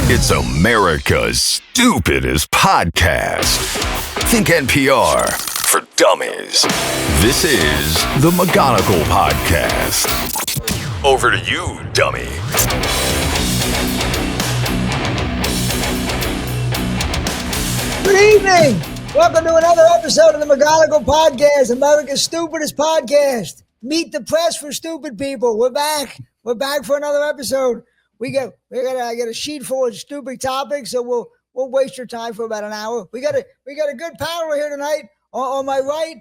It's America's stupidest podcast. Think NPR for dummies. This is the McGonigal Podcast. Over to you, dummy. Good evening. Welcome to another episode of the McGonigal Podcast, America's stupidest podcast. Meet the press for stupid people. We're back. We're back for another episode. I got a sheet full of stupid topics, so we'll waste your time for about an hour. We got a good panel here tonight. On my right,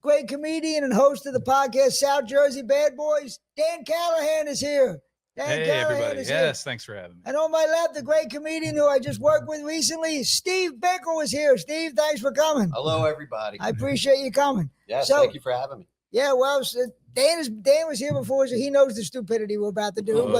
great comedian and host of the podcast, South Jersey Bad Boys, Dan Callahan is here. Hey, everybody. Yes, thanks for having me. And on my left, the great comedian who I just worked with recently, Steve Bickel is here. Steve, thanks for coming. Hello, everybody. I appreciate you coming. Yes, thank you for having me. Yeah, well, Dan was here before, so he knows the stupidity we're about to do.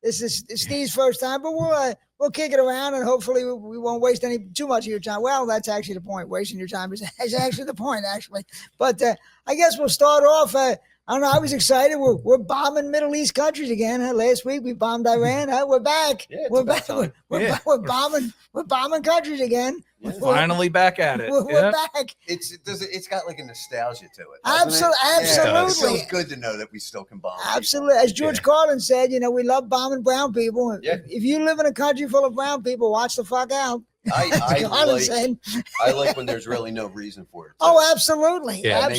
This is Steve's first time, but we'll kick it around, and hopefully we won't waste too much of your time. Well, that's actually the point. Wasting your time is actually the point, actually. But I guess we'll start off. I don't know. I was excited. We're bombing Middle East countries again. Last week we bombed Iran. We're back. Yeah, we're back. We're bombing countries again. We're finally back at it. We're back. It's got like a nostalgia to it. Absolutely. Yeah, it feels good to know that we still can bomb. Absolutely. As George Carlin said, we love bombing brown people. Yeah. If you live in a country full of brown people, watch the fuck out. I like when there's really no reason for it. Oh, absolutely. Yeah,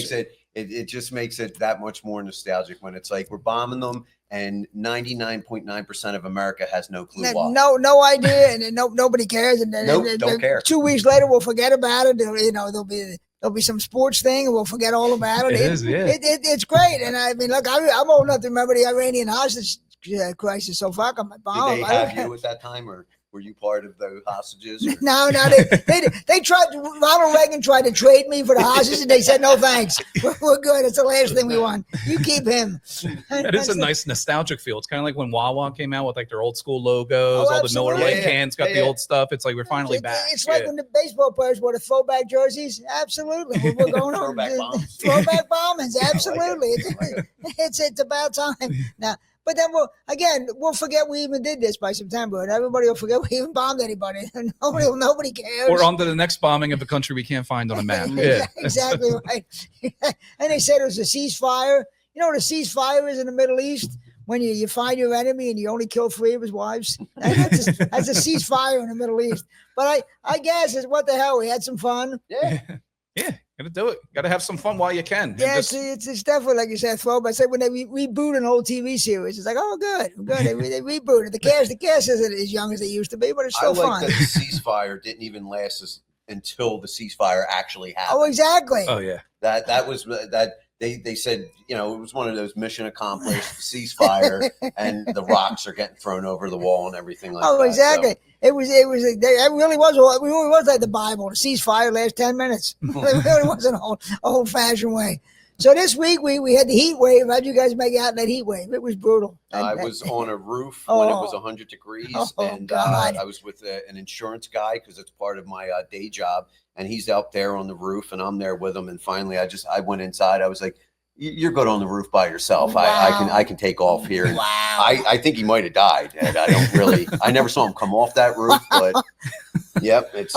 it just makes it that much more nostalgic when it's like we're bombing them and 99.9% of America has no clue why. No idea, and nobody cares. And don't care. 2 weeks later, we'll forget about it. There'll be some sports thing, and we'll forget all about it. It's great. And I mean, look, I'm old enough to remember the Iranian hostage crisis. So fuck them. Did they have you at that time, or were you part of the hostages? Or? No. They tried. Ronald Reagan tried to trade me for the hostages, and they said no thanks. We're good. It's the last thing we want. You keep him. That is a nice nostalgic feel. It's kind of like when Wawa came out with like their old school logos. All the Miller Lite cans got the old stuff. It's like we're finally back. It's like when the baseball players wore the throwback jerseys. Absolutely, we're going on throwback bombings. Absolutely, it's about time now. But then we'll forget we even did this by September, and everybody will forget we even bombed anybody. Nobody cares. We're on to the next bombing of a country we can't find on a map. Yeah, exactly right. And they said it was a ceasefire. You know what a ceasefire is in the Middle East? When you find your enemy and you only kill 3 of his wives. That's a ceasefire in the Middle East. But I guess it's what the hell. We had some fun. Yeah. Gotta do it. Gotta have some fun while you can. Yeah, it's definitely, like you said, throwback. It's like when they reboot an old TV series. It's like, oh, good. They rebooted. The cast isn't as young as it used to be, but it's still fun. I like that the ceasefire didn't even last until the ceasefire actually happened. Oh, exactly. Oh, yeah. That was that. They said, it was one of those mission accomplished ceasefire, and the rocks are getting thrown over the wall and everything like that. Oh, exactly. So. It really was like the Bible. The ceasefire last 10 minutes. It really was an old-fashioned way. So this week we had the heat wave. How'd you guys make it out in that heat wave? It was brutal. I was on a roof when it was 100 degrees, and I was with an insurance guy because it's part of my day job. And he's out there on the roof, and I'm there with him. And finally, I went inside. I was like, "You're good on the roof by yourself. Wow. I can take off here." And wow. I think he might have died. And I never saw him come off that roof, but yep, it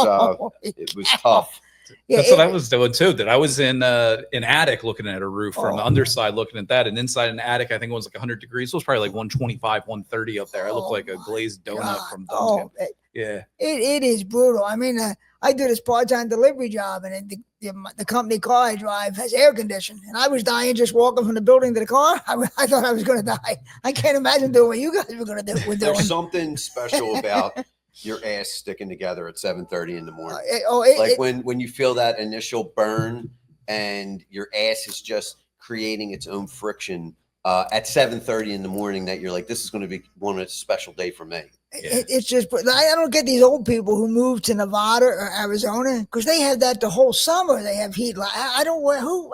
was tough. That's what I was doing too. That I was in an attic looking at a roof from the underside, looking at that, and inside an attic, I think it was like 100 degrees. It was probably like 125, 130 up there. I looked like a glazed donut from Dunkin'. Yeah, it is brutal. I mean, I do this part-time delivery job, and the company car I drive has air conditioning, and I was dying just walking from the building to the car. I thought I was going to die. I can't imagine doing what you guys were going to do. There's something special about your ass sticking together at 7:30 in the morning. When you feel that initial burn and your ass is just creating its own friction at 7:30 in the morning, that you're like, this is going to be one special day for me. Yeah. It's just, I don't get these old people who move to Nevada or Arizona because they have that the whole summer. They have heat. I don't.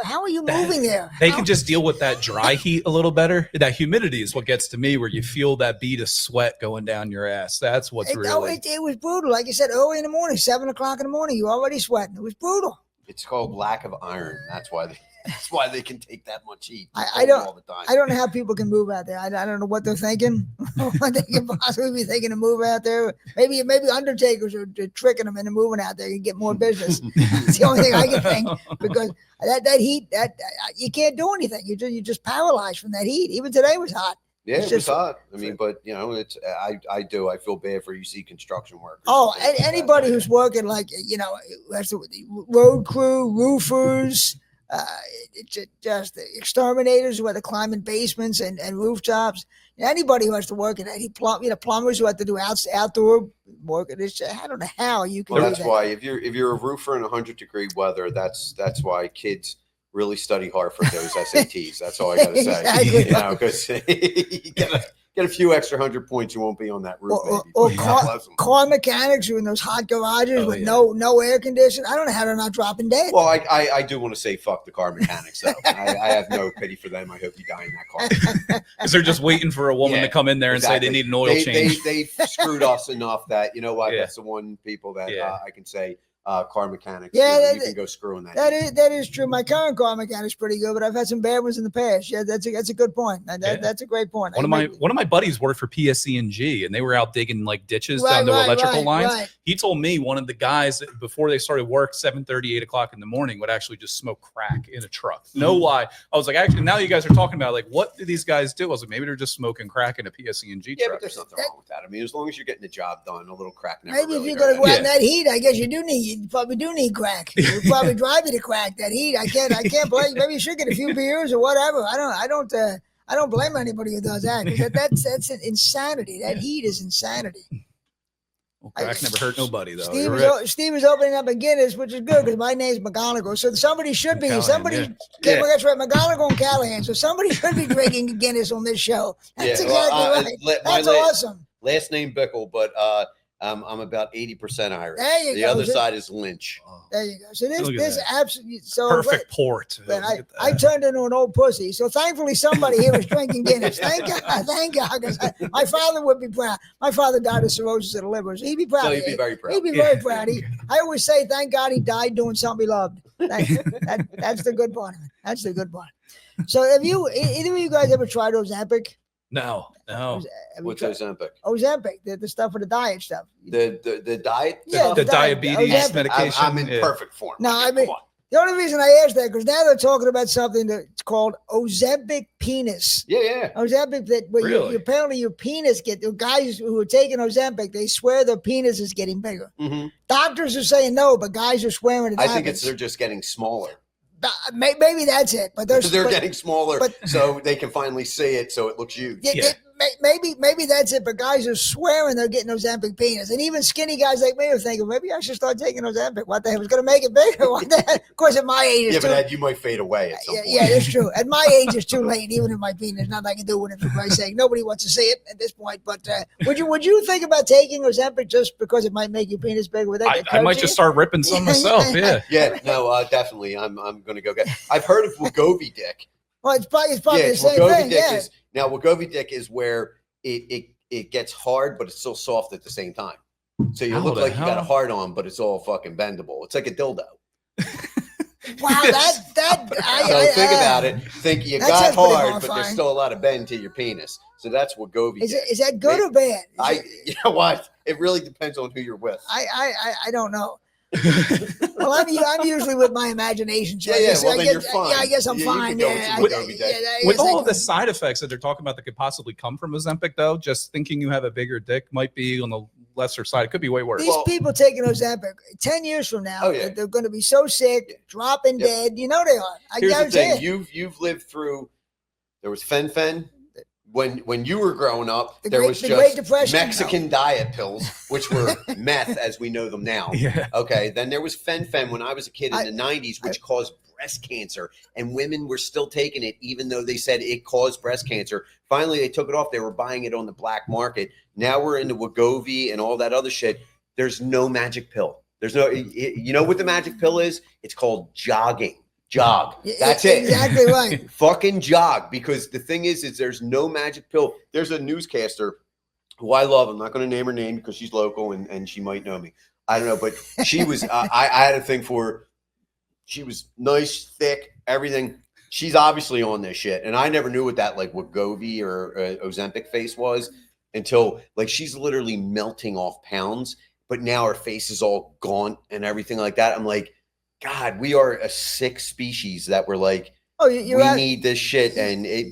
How are you moving there? They can just deal with that dry heat a little better. That humidity is what gets to me, where you feel that bead of sweat going down your ass. That's what's really. It was brutal. Like you said, early in the morning, 7 o'clock in the morning, you're already sweating. It was brutal. It's called lack of iron. That's why That's why they can take that much heat. I don't all the time. I don't know how people can move out there. I don't know what they're thinking. What they can possibly be thinking to move out there. Maybe undertakers are tricking them into moving out there and get more business. It's the only thing I can think, because that heat, you can't do anything. You just paralyzed from that heat. Even today was hot. Yeah, it was hot. I mean, but it's I feel bad for construction workers. Oh, anybody who's working that's the road crew, roofers, just the exterminators who have to climb in basements and rooftops. Anybody who has to work in that, plumbers who have to do outdoor work. I don't know how you can. Well, that's why if you're a roofer in 100-degree weather, that's why kids really study hard for those SATs. That's all I got to say. Exactly. Because you get a few extra 100 points, you won't be on that roof. Or car mechanics who are in those hot garages with no air conditioning. I don't know how they're not dropping dead. Well, I do want to say fuck the car mechanics, though. I have no pity for them. I hope you die in that car. Because they're just waiting for a woman to come in there and say they need an oil change. They've screwed us enough that, that's the one people that I can say, car mechanics. Yeah, you can go screwing that. That is true. My current car mechanic's pretty good, but I've had some bad ones in the past. Yeah, that's a good point. That's a great point. One of my buddies worked for PSC&G, and they were out digging digging down the electrical lines. Right. He told me one of the guys before they started work 7:30, 8 o'clock in the morning would actually just smoke crack in a truck. No lie. I was like, actually, now you guys are talking about what do these guys do? I was like, maybe they're just smoking crack in a PSC&G truck. Yeah, but there's nothing wrong with that. I mean, as long as you're getting the job done, a little crack never maybe really if you're going to go out in that heat, I guess you probably do need crack. You probably drive you to crack that heat. I can't blame. Maybe you should get a few beers or whatever. I don't blame anybody who does that. That's insanity. That heat is insanity. Well, crack never hurt nobody, though. Steve is opening up a Guinness, which is good because my name's McGonigal. So somebody should be. That's right, McGonigal and Callahan. So somebody should be drinking Guinness on this show. That's exactly right. That's awesome. Last name Bickel, but I'm about 80% Irish. There you go. The other side is Lynch. There you go. So this absolutely perfect port. I turned into an old pussy. So thankfully somebody here was drinking Guinness. Thank God. Because my father would be proud. My father died of cirrhosis of the liver, so he'd be proud. So he'd be very proud. He'd be very proud. I always say, thank God he died doing something he loved. That's the good part. That's the good part. So have either of you guys ever tried Ozempic? No. What's Ozempic? Ozempic, the stuff for the diet stuff. The diet? Yeah, the diabetes medication. I'm in perfect form. No, I mean, the only reason I asked that, because now they're talking about something that's called Ozempic penis. Yeah. Ozempic, that really? Apparently your penis the guys who are taking Ozempic, they swear their penis is getting bigger. Mm-hmm. Doctors are saying no, but guys are swearing it. I think they're just getting smaller. Maybe that's it, but they're getting smaller, so they can finally see it, so it looks huge. Maybe that's it, but guys are swearing they're getting Ozempic penis, and even skinny guys like me are thinking maybe I should start taking Ozempic. What the hell is going to make it bigger? What the hell? Of course, at my age, but you might fade away at some point. Yeah, that's true. At my age, it's too late. Even if my penis, nothing I can do with it. For Christ's sake, nobody wants to see it at this point. But would you think about taking Ozempic just because it might make your penis bigger? I might just start ripping some myself. Yeah. No, definitely. I'm going to go get. I've heard of Wegovy dick. Well, it's probably the same thing. Now Wegovy dick is where it gets hard, but it's still soft at the same time. So you look like you got a hard on, but it's all fucking bendable. It's like a dildo. Wow, so think about it. Think you got hard, but there's still a lot of bend to your penis. So that's Wegovy. Is that good or bad? You know what? It really depends on who you're with. I don't know. Well, I'm usually with my imagination. So then you're fine. Yeah, I guess I'm fine. With all of the side effects that they're talking about that could possibly come from Ozempic, though, just thinking you have a bigger dick might be on the lesser side. It could be way worse. These people taking Ozempic 10 years from now, they're going to be so sick, dropping dead. You know they are. Here's the thing: you've lived through. There was fen. When you were growing up, there was just Mexican diet pills, which were meth as we know them now. Yeah. Okay. Then there was fen when I was a kid in the 90s, which caused breast cancer. And women were still taking it, even though they said it caused breast cancer. Finally, they took it off. They were buying it on the black market. Now we're into Wegovy and all that other shit. There's no magic pill. There's no, you know what the magic pill is? It's called jogging. Jog. That's it. Exactly right. Fucking jog. Because the thing is there's no magic pill. There's a newscaster who I love. I'm not going to name her name because she's local and she might know me. I don't know, but she was. I had a thing for her. She was nice, thick, everything. She's obviously on this shit. And I never knew what that like Wegovy or Ozempic face was until like she's literally melting off pounds, but now her face is all gaunt and everything like that. I'm like, God, we are a sick species that we're like, we need this shit.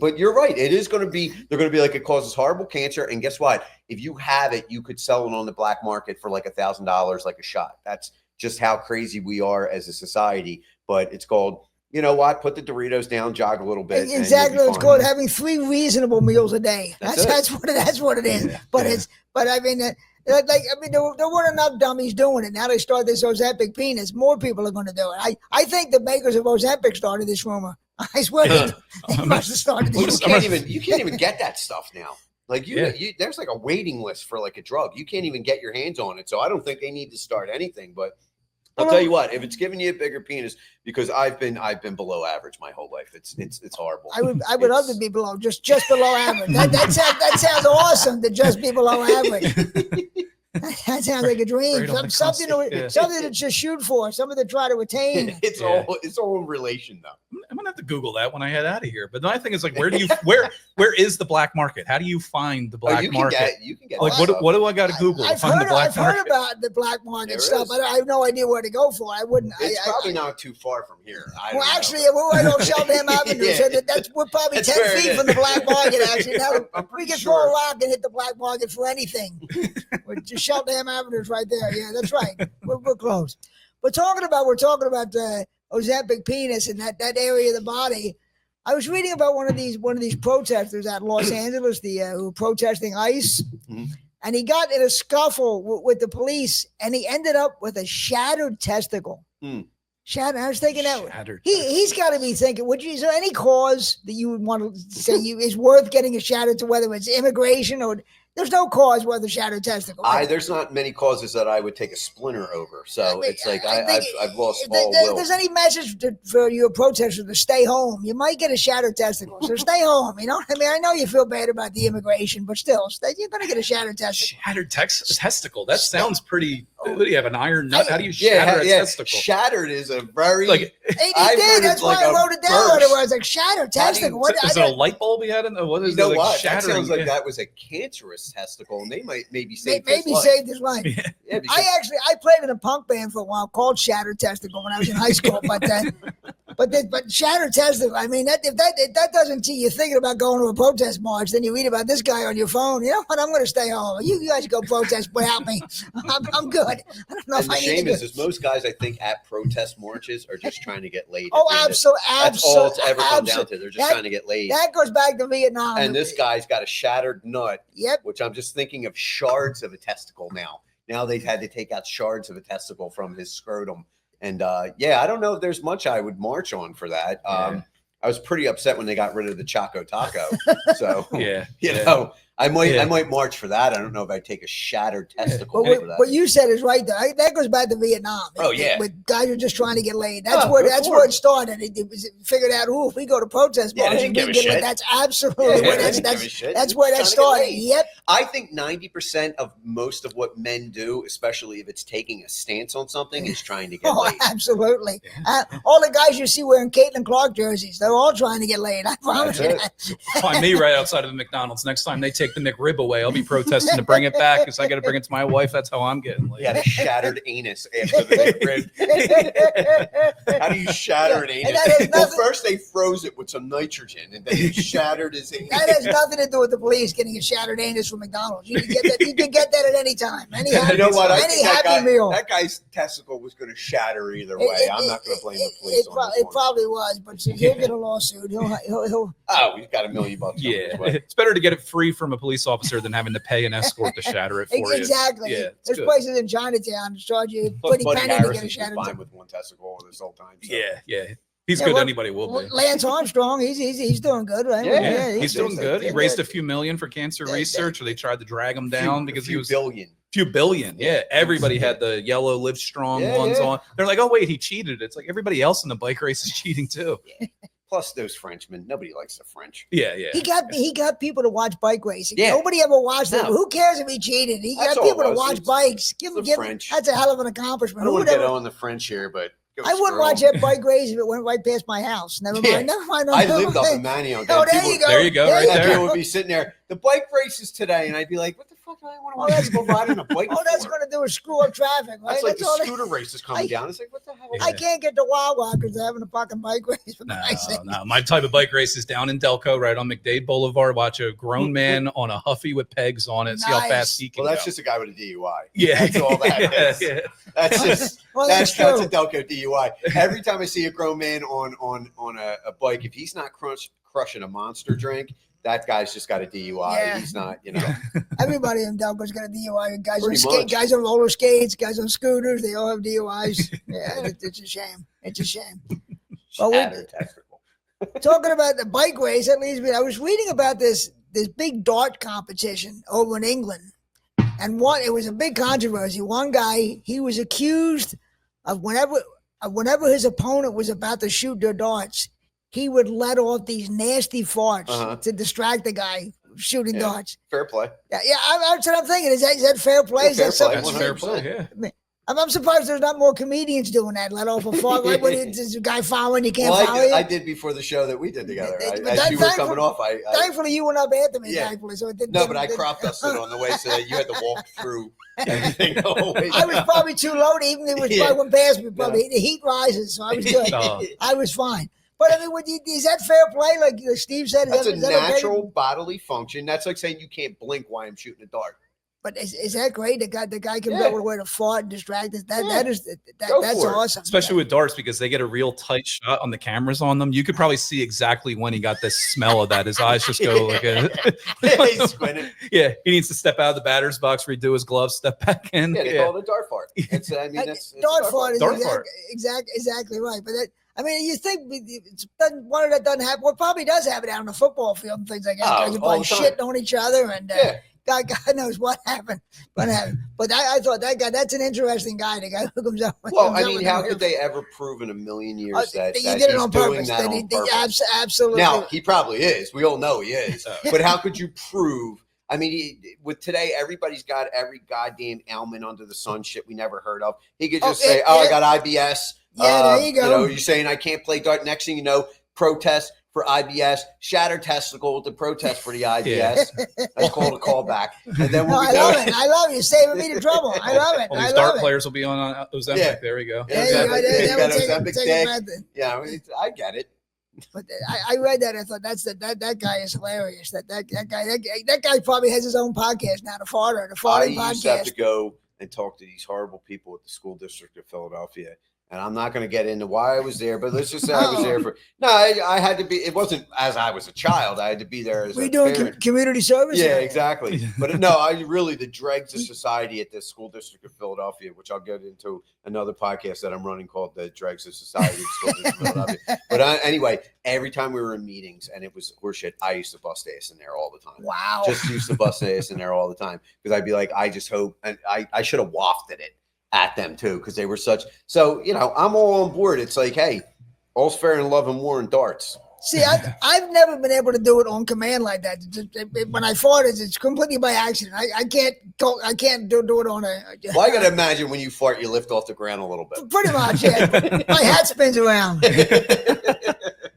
But you're right. It is going to be, they're going to be like, it causes horrible cancer. And guess what? If you have it, you could sell it on the black market for like $1,000, like a shot. That's just how crazy we are as a society. But it's called, you know what? Put the Doritos down, jog a little bit. Exactly. It's called having 3 reasonable meals a day. That's what it is. But I mean, there weren't enough dummies doing it. Now they start this Ozempic penis. More people are going to do it. I think the makers of Ozempic started this rumor. I swear they must have started this. You can't even get that stuff now. Like there's like a waiting list for like a drug. You can't even get your hands on it. So I don't think they need to start anything. But I'll tell you what, if it's giving you a bigger penis, because I've been below average my whole life. It's horrible. I would love to be below, just below average. That sounds awesome to just be below average. That sounds like a dream. Something to just shoot for, something to try to attain. It's all in relation though. I'm gonna have to Google that when I head out of here. But my thing is like, where is the black market? How do you find the black market? You can get like what do I got to Google to find the black market? I've heard about the black market stuff. I have no idea where to go for. I wouldn't. It's probably not too far from here. Actually, we're right on Sheltham Avenue, so we're probably 10 feet from the black market. Actually, now we can throw a rock and hit the black market for anything. We're just Sheltham Avenue is right there. Yeah, that's right. We're close. We're talking about Ozempic penis in that area of the body. I was reading about one of these protesters out in Los Angeles, who were protesting ICE, and he got in a scuffle with the police, and he ended up with a shattered testicle. Shattered. I was thinking that he's got to be thinking. Is there any cause that you would want to say is worth getting a shattered to, whether it's immigration or? There's no cause worth a shattered testicle. There's not many causes that I would take a splinter over. So it's like I've lost all will. If there's any message for your protesters to stay home, you might get a shattered testicle. So stay home. You know, I mean, I know you feel bad about the immigration, but still, you're going to get a shattered testicle. Shattered testicle. That sounds pretty. What do you have, an iron nut? How do you shatter a testicle? Shattered is a very he did. That's why I wrote it down. It was like shattered testicle. Is it a light bulb he had in there? What is you know what? That sounds like that was a cancerous testicle, and they might saved his life. Yeah, I played in a punk band for a while called Shattered Testicle when I was in high school, but Shattered Testicle. I mean, if that doesn't see you thinking about going to a protest march, then you read about this guy on your phone. You know what? I'm going to stay home. You guys go protest without me. I'm good. I don't know if I need to. The shame is most guys, I think, at protest marches are just trying to get laid. Oh, absolutely. That's all it's ever come down to. They're just trying to get laid. That goes back to Vietnam. And this guy's got a shattered nut. Yep. Which I'm just thinking of shards of a testicle now. Now they've had to take out shards of a testicle from his scrotum. And I don't know if there's much I would march on for that. I was pretty upset when they got rid of the Choco Taco. So, you know, I might march for that. I don't know if I'd take a shattered testicle for that. What you said is right, though. That goes back to Vietnam. With guys who are just trying to get laid. That's where it started. It was figured out, if we go to protest marches, we can get laid. That's absolutely where that started. Yep. I think 90% of most of what men do, especially if it's taking a stance on something, is trying to get laid. Absolutely. All the guys you see wearing Caitlin Clark jerseys, they're all trying to get laid. I promise you that. Find me right outside of the McDonald's next time they take the McRib away. I'll be protesting to bring it back because I got to bring it to my wife. That's how I'm getting laid. Yeah, a shattered anus after the McRib. How do you shatter an anus? Well, first they froze it with some nitrogen, and then you shattered his anus. That has nothing to do with the police getting a shattered anus from McDonald's. You can get that. You can get that at any time. Any happy meal. That guy's testicle was going to shatter either way. I'm not going to blame the police. It probably was, but he'll get a lawsuit. He'll. Oh, he's got $1 million. Yeah, it's better to get it free from a police officer than having to pay an escort to shatter it for you. Exactly. Yeah, there's places in Chinatown to charge you pretty penny to get a shattered. Fine with one testicle this whole time. So. Yeah. He's good. Anybody will be. Lance Armstrong, he's doing good, right? Yeah, he's doing good. He raised a few million for cancer research, or they tried to drag him down because he was few billion. Yeah, everybody had the yellow Live Strong ones on. They're like, oh wait, he cheated. It's like everybody else in the bike race is cheating too. Plus those Frenchmen. Nobody likes the French. Yeah. He got people to watch bike racing. Yeah. Nobody ever watched it. Who cares if he cheated? He got people to watch bikes. Give him French. That's a hell of an accomplishment. I don't want to get on the French here, but I wouldn't watch that bike race if it went right past my house. Never mind. I lived up in Manioc. Oh, there you go. There you go. Right there. People would be sitting there. The bike races today, and I'd be like, "What the fuck do I want to watch people riding a bike?" All that's going to do is screw up traffic, right? That's like the scooter races coming down. It's like, what the hell? I can't get to Wawa because they're having a fucking bike race. No. My type of bike race is down in Delco, right on McDade Boulevard. Watch a grown man on a Huffy with pegs on it. See how fast he can. Well, that's just a guy with a DUI. Yeah, that's all that is. Yeah. That's just that's a Delco DUI. Every time I see a grown man on a bike, if he's not crushing a Monster drink, that guy's just got a DUI. Yeah. He's not, Everybody in Delco's got a DUI. Guys on roller skates, guys on scooters, they all have DUIs. Yeah, it's a shame. It's a shame. Talking about the bike race, that leads me. I was reading about this big dart competition over in England, and it was a big controversy. One guy, he was accused of whenever his opponent was about to shoot their darts, he would let off these nasty farts to distract the guy shooting darts. Fair play. Yeah, that's what I'm thinking. Is that fair play? That's fair play, yeah. I'm surprised there's not more comedians doing that. Let off a fart. Like when there's a guy following, you can't follow you. I did before the show that we did together. As you were coming off, thankfully you went up after me. Yeah. Thankfully, so it didn't. No, but I crop dusted on the way, so that you had to walk through everything. I was probably too low to even. It was probably went past me. Probably the heat rises, so I was good. I was fine. But I mean, is that fair play? Like Steve said, that's a natural bodily function. That's like saying you can't blink while I'm shooting a dart. But is that great? The guy can be able to wear to fart and distract us. That's awesome. Especially with darts, because they get a real tight shot on the cameras on them. You could probably see exactly when he got the smell of that. His eyes just go like he's squinting. Yeah, he needs to step out of the batter's box, redo his gloves, step back in. Yeah, they call it a dart fart. It's dart fart. Exactly right. But you think one of that doesn't happen. Well, it probably does happen out on the football field and things like that. Guys are probably shitting on each other and. God knows what happened. But I thought that guy, that's an interesting guy. The guy who comes up. How could they ever prove in a million years that you did it on purpose? Absolutely. Now, he probably is. We all know he is. But how could you prove? With today, everybody's got every goddamn ailment under the sun shit we never heard of. He could just say, I got IBS. Yeah, there you go. You're saying I can't play dart. Next thing you know, protest for IBS, shattered testicle with the protest for the IBS. That's called a callback. And then I love it. I love it. You're saving me the trouble. I love it. All these dart players will be on Ozempic. Yeah. There we go. Yeah, you got Ozempic day. Yeah, I get it. But I read that. I thought that guy is hilarious. That guy probably has his own podcast now. The farting podcast. I used to have to go and talk to these horrible people at the school district of Philadelphia. And I'm not going to get into why I was there, but let's just say I was there for. No, I had to be. It wasn't as I was a child. I had to be there as. We're doing community service. Yeah, exactly. But no, the dregs of society at the school district of Philadelphia, which I'll get into another podcast that I'm running called the Dregs of Society of School District of Philadelphia. But anyway, every time we were in meetings and it was horseshit, I used to bust ass in there all the time. Wow. Just used to bust ass in there all the time because I'd be like, I just hope, and I should have wafted it at them too, because they were so I'm all on board. It's like, hey, all's fair in love and war and darts. See, I've never been able to do it on command like that. When I fart, it's completely by accident. I can't do it on a. Well, I gotta imagine when you fart, you lift off the ground a little bit. Pretty much, yeah. My hat spins around.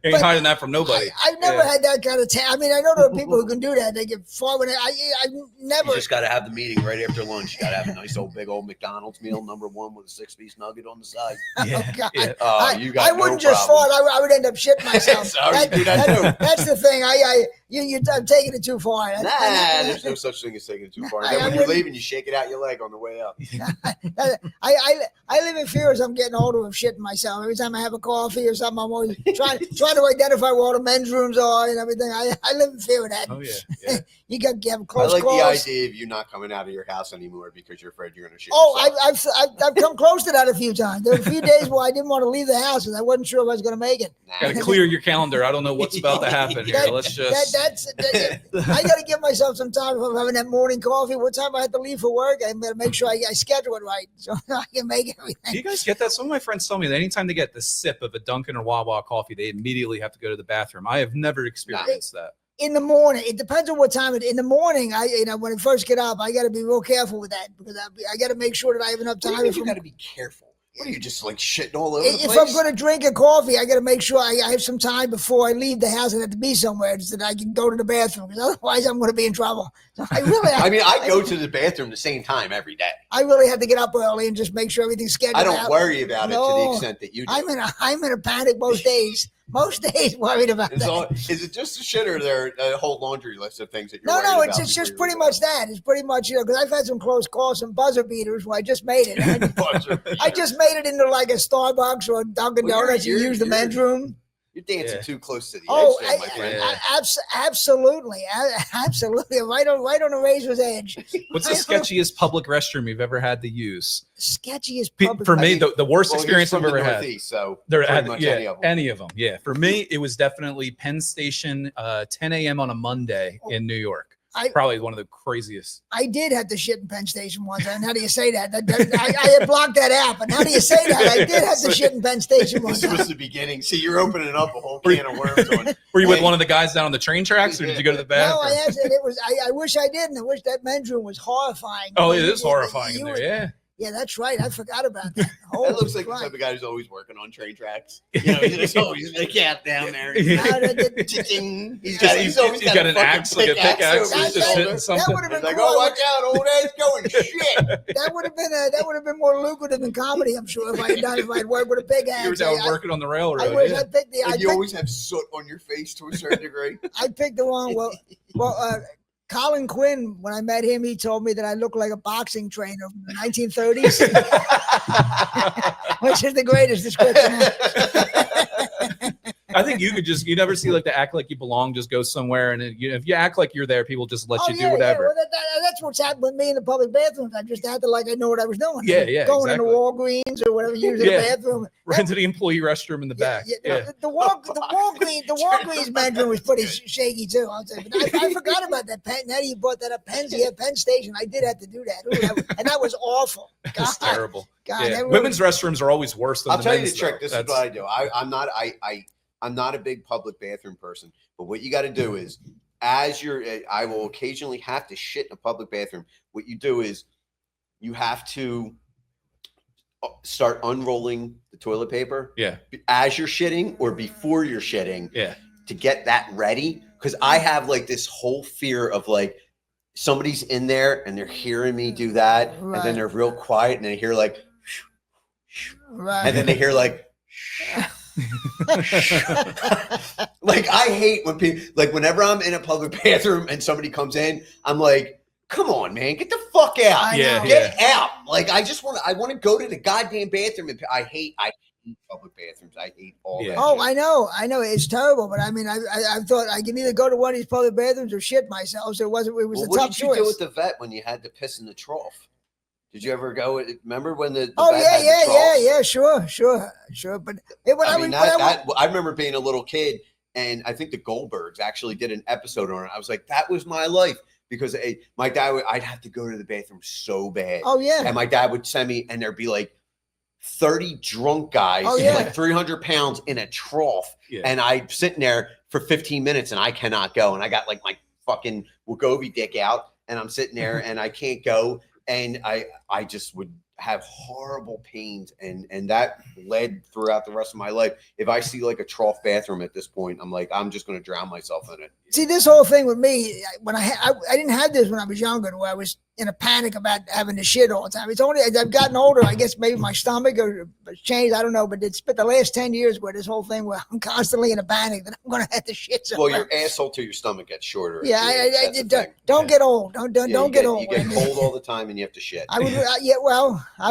You ain't hiding that from nobody. I've never had that kind of I know there are people who can do that. They can fart when I never. You just got to have the meeting right after lunch. You got to have a nice old big old McDonald's meal, number one, with a 6-piece nugget on the side. Yeah. Oh, God. Yeah. I wouldn't just fart. I would end up shitting myself. Sorry, that's the thing. I'm taking it too far. There's no such thing as taking it too far. When you're leaving, you shake it out your leg on the way up. I live in fear as I'm getting older of shitting myself. Every time I have a coffee or something, I'm always trying to identify where all the men's rooms are and everything. I live in fear of that. Oh, yeah. You got to have close calls. I like calls. the idea of you not coming out of your house anymore because you're afraid you're going to shit yourself. I've come close to that a few times. There were a few days where I didn't want to leave the house because I wasn't sure if I was going to make it. Got to clear your calendar. I don't know what's about to happen here. Let's just. I got to give myself some time if I'm having that morning coffee. What time I have to leave for work? I better make sure I schedule it right so I can make everything. Do you guys get that? Some of my friends tell me that anytime they get the sip of a Dunkin' or Wawa coffee, they immediately have to go to the bathroom. I have never experienced that. In the morning, it depends on what time. In the morning, when I first get up, I got to be real careful with that because I got to make sure that I have enough time. You got to be careful. What are you just like shitting all over the place? If I'm going to drink a coffee, I got to make sure I have some time before I leave the house. I have to be somewhere so that I can go to the bathroom, because otherwise I'm going to be in trouble. So I go to the bathroom the same time every day. I really have to get up early and just make sure everything's scheduled. I don't worry about it to the extent that you do. I'm in a panic most days. Most days worried about that. Is it just a shit, or there a whole laundry list of things that you're No, it's just pretty much that. It's pretty much, because I've had some close calls, some buzzer beaters where I just made it. I just made it into like a Starbucks or a Dunkin' Donuts. You use the men's room. You're dancing too close to the edge there, my friend. Absolutely. Absolutely. Right on the razor's edge. What's the sketchiest public restroom you've ever had to use? Sketchiest public For me, the worst experience I've ever had. So any of them. Yeah. For me, it was definitely Penn Station, 10 a.m. on a Monday in New York. Probably one of the craziest. I did have to shit in Penn Station once. And how do you say that? I had blocked that app. And how do you say that? I did have to shit in Penn Station once. This was the beginning. See, you're opening up a whole can of worms. Were you with one of the guys down on the train tracks, or did you go to the bathroom? No, I answered. I wish I didn't. I wish that men's room was horrifying. Oh, it is horrifying in there. Yeah. Yeah, that's right. I forgot about that. That looks like the type of guy who's always working on train tracks. He's always the cat down there. He's got an axe, like a pickaxe. He's just hitting something. He's like, oh, watch out, old ass going shit. That would have been more lucrative than comedy, I'm sure, if I had worked with a pickaxe. You were down working on the railroad. You always have soot on your face to a certain degree. I picked the wrong. Well, Colin Quinn, when I met him, he told me that I look like a boxing trainer from the 1930s, which is the greatest description. I think you never see like the act like you belong, just go somewhere. And if you act like you're there, people just let you do whatever. Yeah. Well, that's what's happened with me in the public bathrooms. I just acted like I know what I was doing. Going into Walgreens or whatever, using the bathroom. Right into the employee restroom in the back. The Walgreens bedroom was pretty shaky too. I forgot about that. Now you brought that up. Penn Station. I did have to do that. And that was awful. That's terrible. God, women's restrooms are always worse than I'll tell you men's, the trick. This is what I do. I'm not a big public bathroom person, but what you got to do is, I will occasionally have to shit in a public bathroom. What you do is you have to start unrolling the toilet paper. Yeah. As you're shitting or before you're shitting. Yeah. To get that ready. Because I have like this whole fear of like somebody's in there and they're hearing me do that. Right. And then they're real quiet and they hear like, right. And then they hear like, like I hate when people, like whenever I'm in a public bathroom and somebody comes in, I'm like, come on, man, get the fuck out. Get out. Like I want to go to the goddamn bathroom. And I hate public bathrooms. I hate all that. Oh, shit. I know it's terrible, but I mean, I thought I can either go to one of these public bathrooms or shit myself. So it was a tough choice. What did you do with the vet when you had to piss in the trough? Did you ever go? Remember when the vet yeah, sure. But I remember being a little kid, and I think the Goldbergs actually did an episode on it. I was like, that was my life, because my dad I'd have to go to the bathroom so bad. Oh yeah, and my dad would send me, and there'd be like 30 drunk guys, like 300 pounds in a trough, and I'm sitting there for 15 minutes, and I cannot go, and I got like my fucking Wegovy dick out, and I'm sitting there, and I can't go. And I just would have horrible pains, and that led throughout the rest of my life. If I see like a trough bathroom at this point, I'm like, I'm just going to drown myself in it. See, this whole thing with me, when I didn't have this when I was younger, where I was in a panic about having to shit all the time. It's only as I've gotten older, I guess maybe my stomach or changed. I don't know, but it's been the last 10 years where this whole thing where I'm constantly in a panic that I'm going to have to shit somewhere. Well, your asshole to your stomach gets shorter. Yeah, don't get old. Don't get old. You get cold all the time and you have to shit. I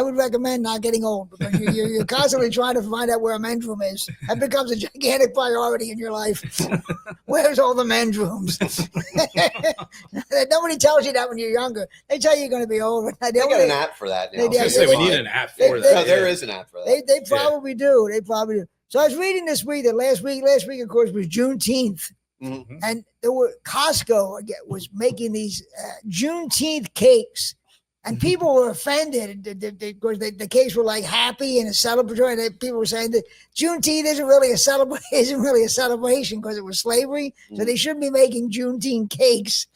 would recommend not getting old, because you're constantly trying to find out where a men's room is. That becomes a gigantic priority in your life. Where's all the men's rooms? Nobody tells you that when you're younger. They tell you you're going to be old. They got an app for that now. I was going to say, we need an app for that. No, there is an app for that. They probably do. They probably do. So I was reading this week that last week, of course, was Juneteenth. Mm-hmm. And Costco was making these Juneteenth cakes. And people were offended. The cakes were like happy and a celebratory. People were saying that Juneteenth isn't really a celebration because it was slavery. So they shouldn't be making Juneteenth cakes.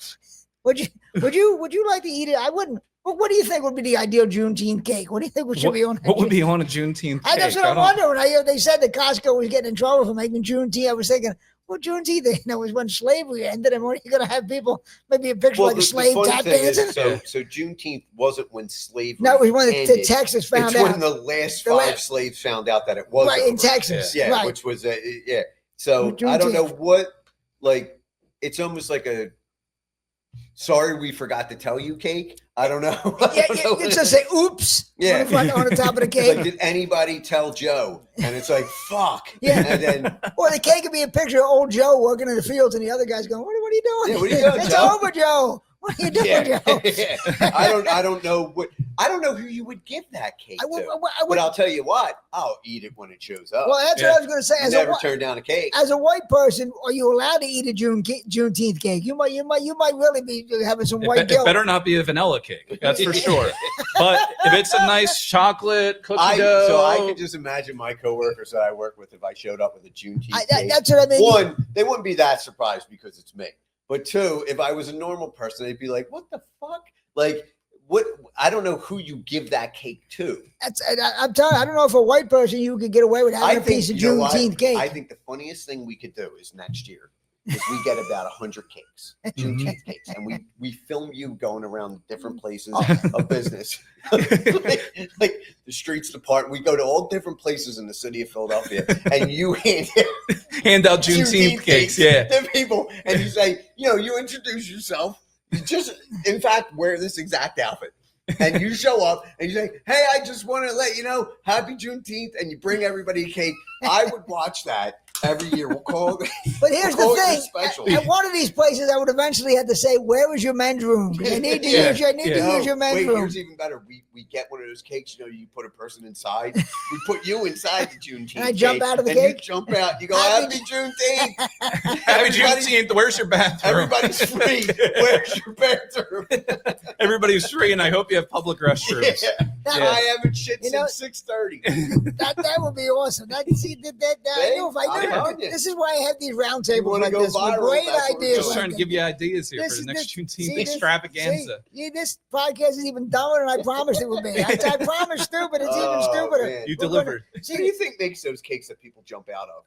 Would you like to eat it? I wouldn't. Well, what do you think would be the ideal Juneteenth cake? What do you think should be on? What would be on a Juneteenth cake? That's what I'm wondering. I hear they said that Costco was getting in trouble for making Juneteenth. I was thinking, well, Juneteenth, was when slavery ended, and what are you going to have people? Maybe a picture like a slave tap dancing. So Juneteenth wasn't when slavery. No, it was when ended. Texas found out. It's when the last five slaves found out that it was right in Texas. Yeah, right. Which was So I don't know what it's almost like a. Sorry, we forgot to tell you cake. I don't know. It's just say oops on the top of the cake. Like, did anybody tell Joe? And it's like, fuck. Yeah. And then, or the cake could be a picture of old Joe working in the fields and the other guy's going, what are you doing? Yeah, what are you doing, it's Joe? over, Joe. What are you doing, Joe? I don't know who you would give that cake to. But I'll tell you what, I'll eat it when it shows up. Well, that's what I was going to say. Never turn down a cake. As a white person, are you allowed to eat a Juneteenth cake? You might really be having some white guilt. It better not be a vanilla cake. That's for sure. But if it's a nice chocolate cookie dough. So I can just imagine my coworkers that I work with if I showed up with a Juneteenth cake. That's what I mean. One, they wouldn't be that surprised because it's me. But two, if I was a normal person, they'd be like, what the fuck? Like, what? I don't know who you give that cake to. I'm telling you, I don't know if a white person you could get away with having a piece of Juneteenth cake. I think the funniest thing we could do is next year is we get about 100 cakes, Juneteenth cakes, and we film you going around different places of business. like the streets department. We go to all different places in the city of Philadelphia, and you hand out Juneteenth cakes to people, and you say, you introduce yourself. You just, in fact, wear this exact outfit. And you show up and you say, hey, I just want to let you know, happy Juneteenth, and you bring everybody a cake. I would watch that every year. We'll call it. But here's the thing. At one of these places, I would eventually have to say, where was your men's room? I need to use your men's room. Here's even better. We get one of those cakes, you put a person inside. We put you inside the Juneteenth and I jump out of the cake. cake? You jump out. You go, happy Juneteenth. Happy Juneteenth. Where's your bathroom? Everybody's free. Where's your bathroom? Everybody's free, and I hope you have public restrooms. I haven't shit since 6:30. That would be awesome. This is why I have these round tables like this. Great ideas. Just trying to give you ideas here for the next Juneteenth extravaganza. This podcast is even dumber than I promised it would be. I promised stupid. It's even stupider. Man. You delivered. What do you think makes those cakes that people jump out of?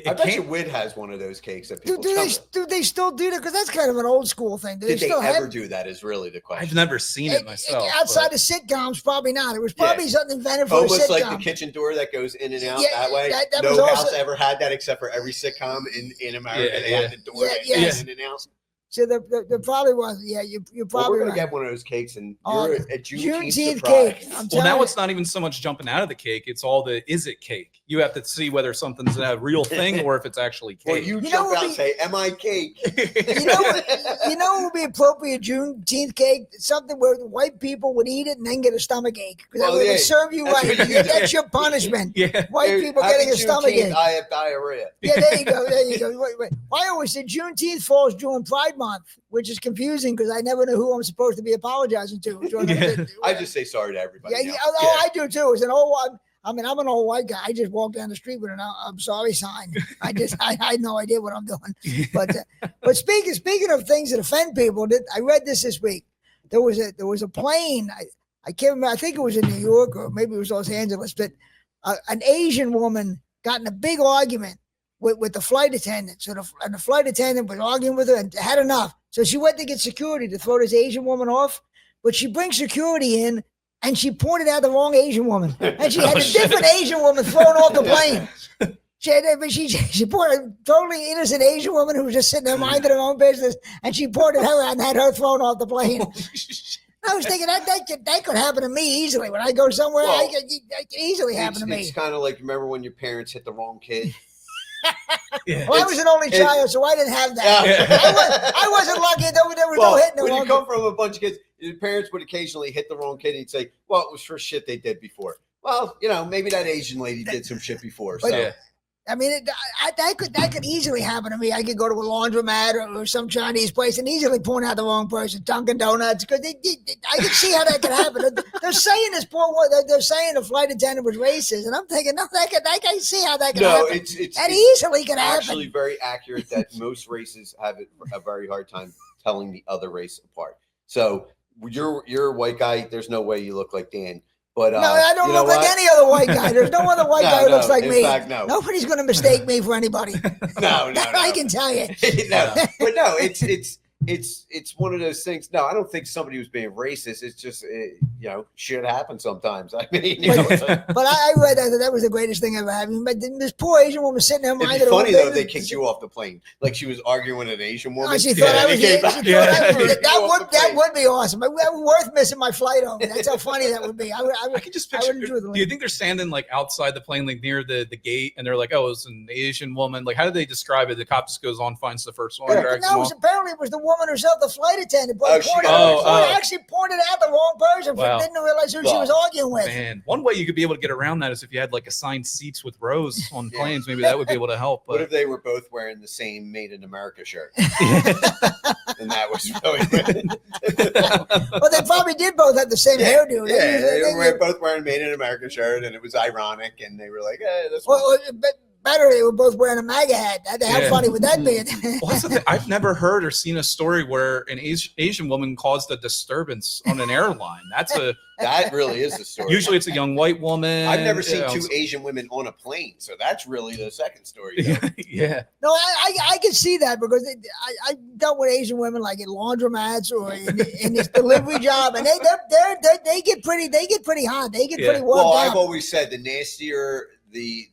I bet you Wid has one of those cakes that people do they still do that? Because that's kind of an old school thing. Did they ever do that is really the question. I've never seen it myself. Outside of sitcoms, probably not. It was probably something invented for a sitcom. Almost like the kitchen door that goes in and out that way. No house ever had that except for every sitcom in America. They have the door that goes in and out. So there probably was. Yeah, you probably. We're gonna get one of those cakes, and you're a Juneteenth cake. Well, now it's not even so much jumping out of the cake; it's all the is it cake. You have to see whether something's a real thing or if it's actually cake. Well, you jump out and say, "Am I cake?" You know what would be appropriate Juneteenth cake? Something where the white people would eat it and then get a stomach ache because they serve you right. That's your punishment. White people getting a stomach ache. I have diarrhea. Yeah, there you go. Wait. I always said Juneteenth falls during Pride Month, which is confusing because I never know who I'm supposed to be apologizing to. I just say sorry to everybody. I do too. As an old, I'm an old white guy. I just walk down the street with an "I'm sorry" sign. I had no idea what I'm doing. But speaking of things that offend people, I read this week. There was a plane. I can't remember. I think it was in New York or maybe it was Los Angeles. But an Asian woman got in a big argument with the flight attendant. So the flight attendant was arguing with her and had enough. So she went to get security to throw this Asian woman off. But she brings security in, and she pointed out the wrong Asian woman. And she had a different Asian woman thrown off the plane. She pointed a totally innocent Asian woman who was just sitting there minding her own business, and she pointed her out and had her thrown off the plane. I was thinking that could happen to me easily. When I go somewhere, it could easily happen to me. It's kind of like, remember when your parents hit the wrong kid? Well, I was an only child, so I didn't have that. I wasn't lucky. There was no hitting the wrong kid. When you come from a bunch of kids, your parents would occasionally hit the wrong kid, and you'd say, well, it was for shit they did before. Well, maybe that Asian lady did some shit before. I mean, that could easily happen to me. I could go to a laundromat or some Chinese place and easily point out the wrong person, Dunkin' Donuts, because I can see how that could happen. They're saying they're saying the flight attendant was racist, and I'm thinking, no, I can see how that could happen. That easily could happen. It's actually very accurate that most races have a very hard time telling the other race apart. So you're a white guy. There's no way you look like Dan. But no, I don't look like any other white guy. There's no other white guy who looks like me. Fact, no. Nobody's going to mistake me for anybody. No. I can tell you. But no, it's one of those things. No, I don't think somebody was being racist. It's just shit happens sometimes. I mean, but I read that was the greatest thing ever happened. But this poor Asian woman sitting there minding. It'd be funny though if they kicked you off the plane, like she was arguing with an Asian woman. Oh, she thought I was. That would be awesome. That would be worth missing my flight home. That's how funny that would be. I can just picture. Do you think they're standing like outside the plane, like near the gate, and they're like, "Oh, it's an Asian woman." Like, how do they describe it? The cop just goes on, finds the first one. Apparently it was the woman herself, the flight attendant. But actually pointed out the wrong person. Wow. Didn't realize who she was arguing with. Man, one way you could be able to get around that is if you had like assigned seats with rows on planes. Maybe that would be able to help. But what if they were both wearing the same Made in America shirt? And that was really good. Well, they probably did both have the same hairdo. Yeah, they were both wearing Made in America shirt, and it was ironic, and they were like, "Hey, that's better they were both wearing a MAGA hat. How funny would that be?" Well, that's the thing. I've never heard or seen a story where an Asian woman caused a disturbance on an airline. That really is the story. Usually it's a young white woman. I've never seen two Asian women on a plane, so that's really the second story. Yeah. No, I can see that because I dealt with Asian women like in laundromats or in this delivery job, and they get pretty hot. They get pretty worked out. I've always said the nastier the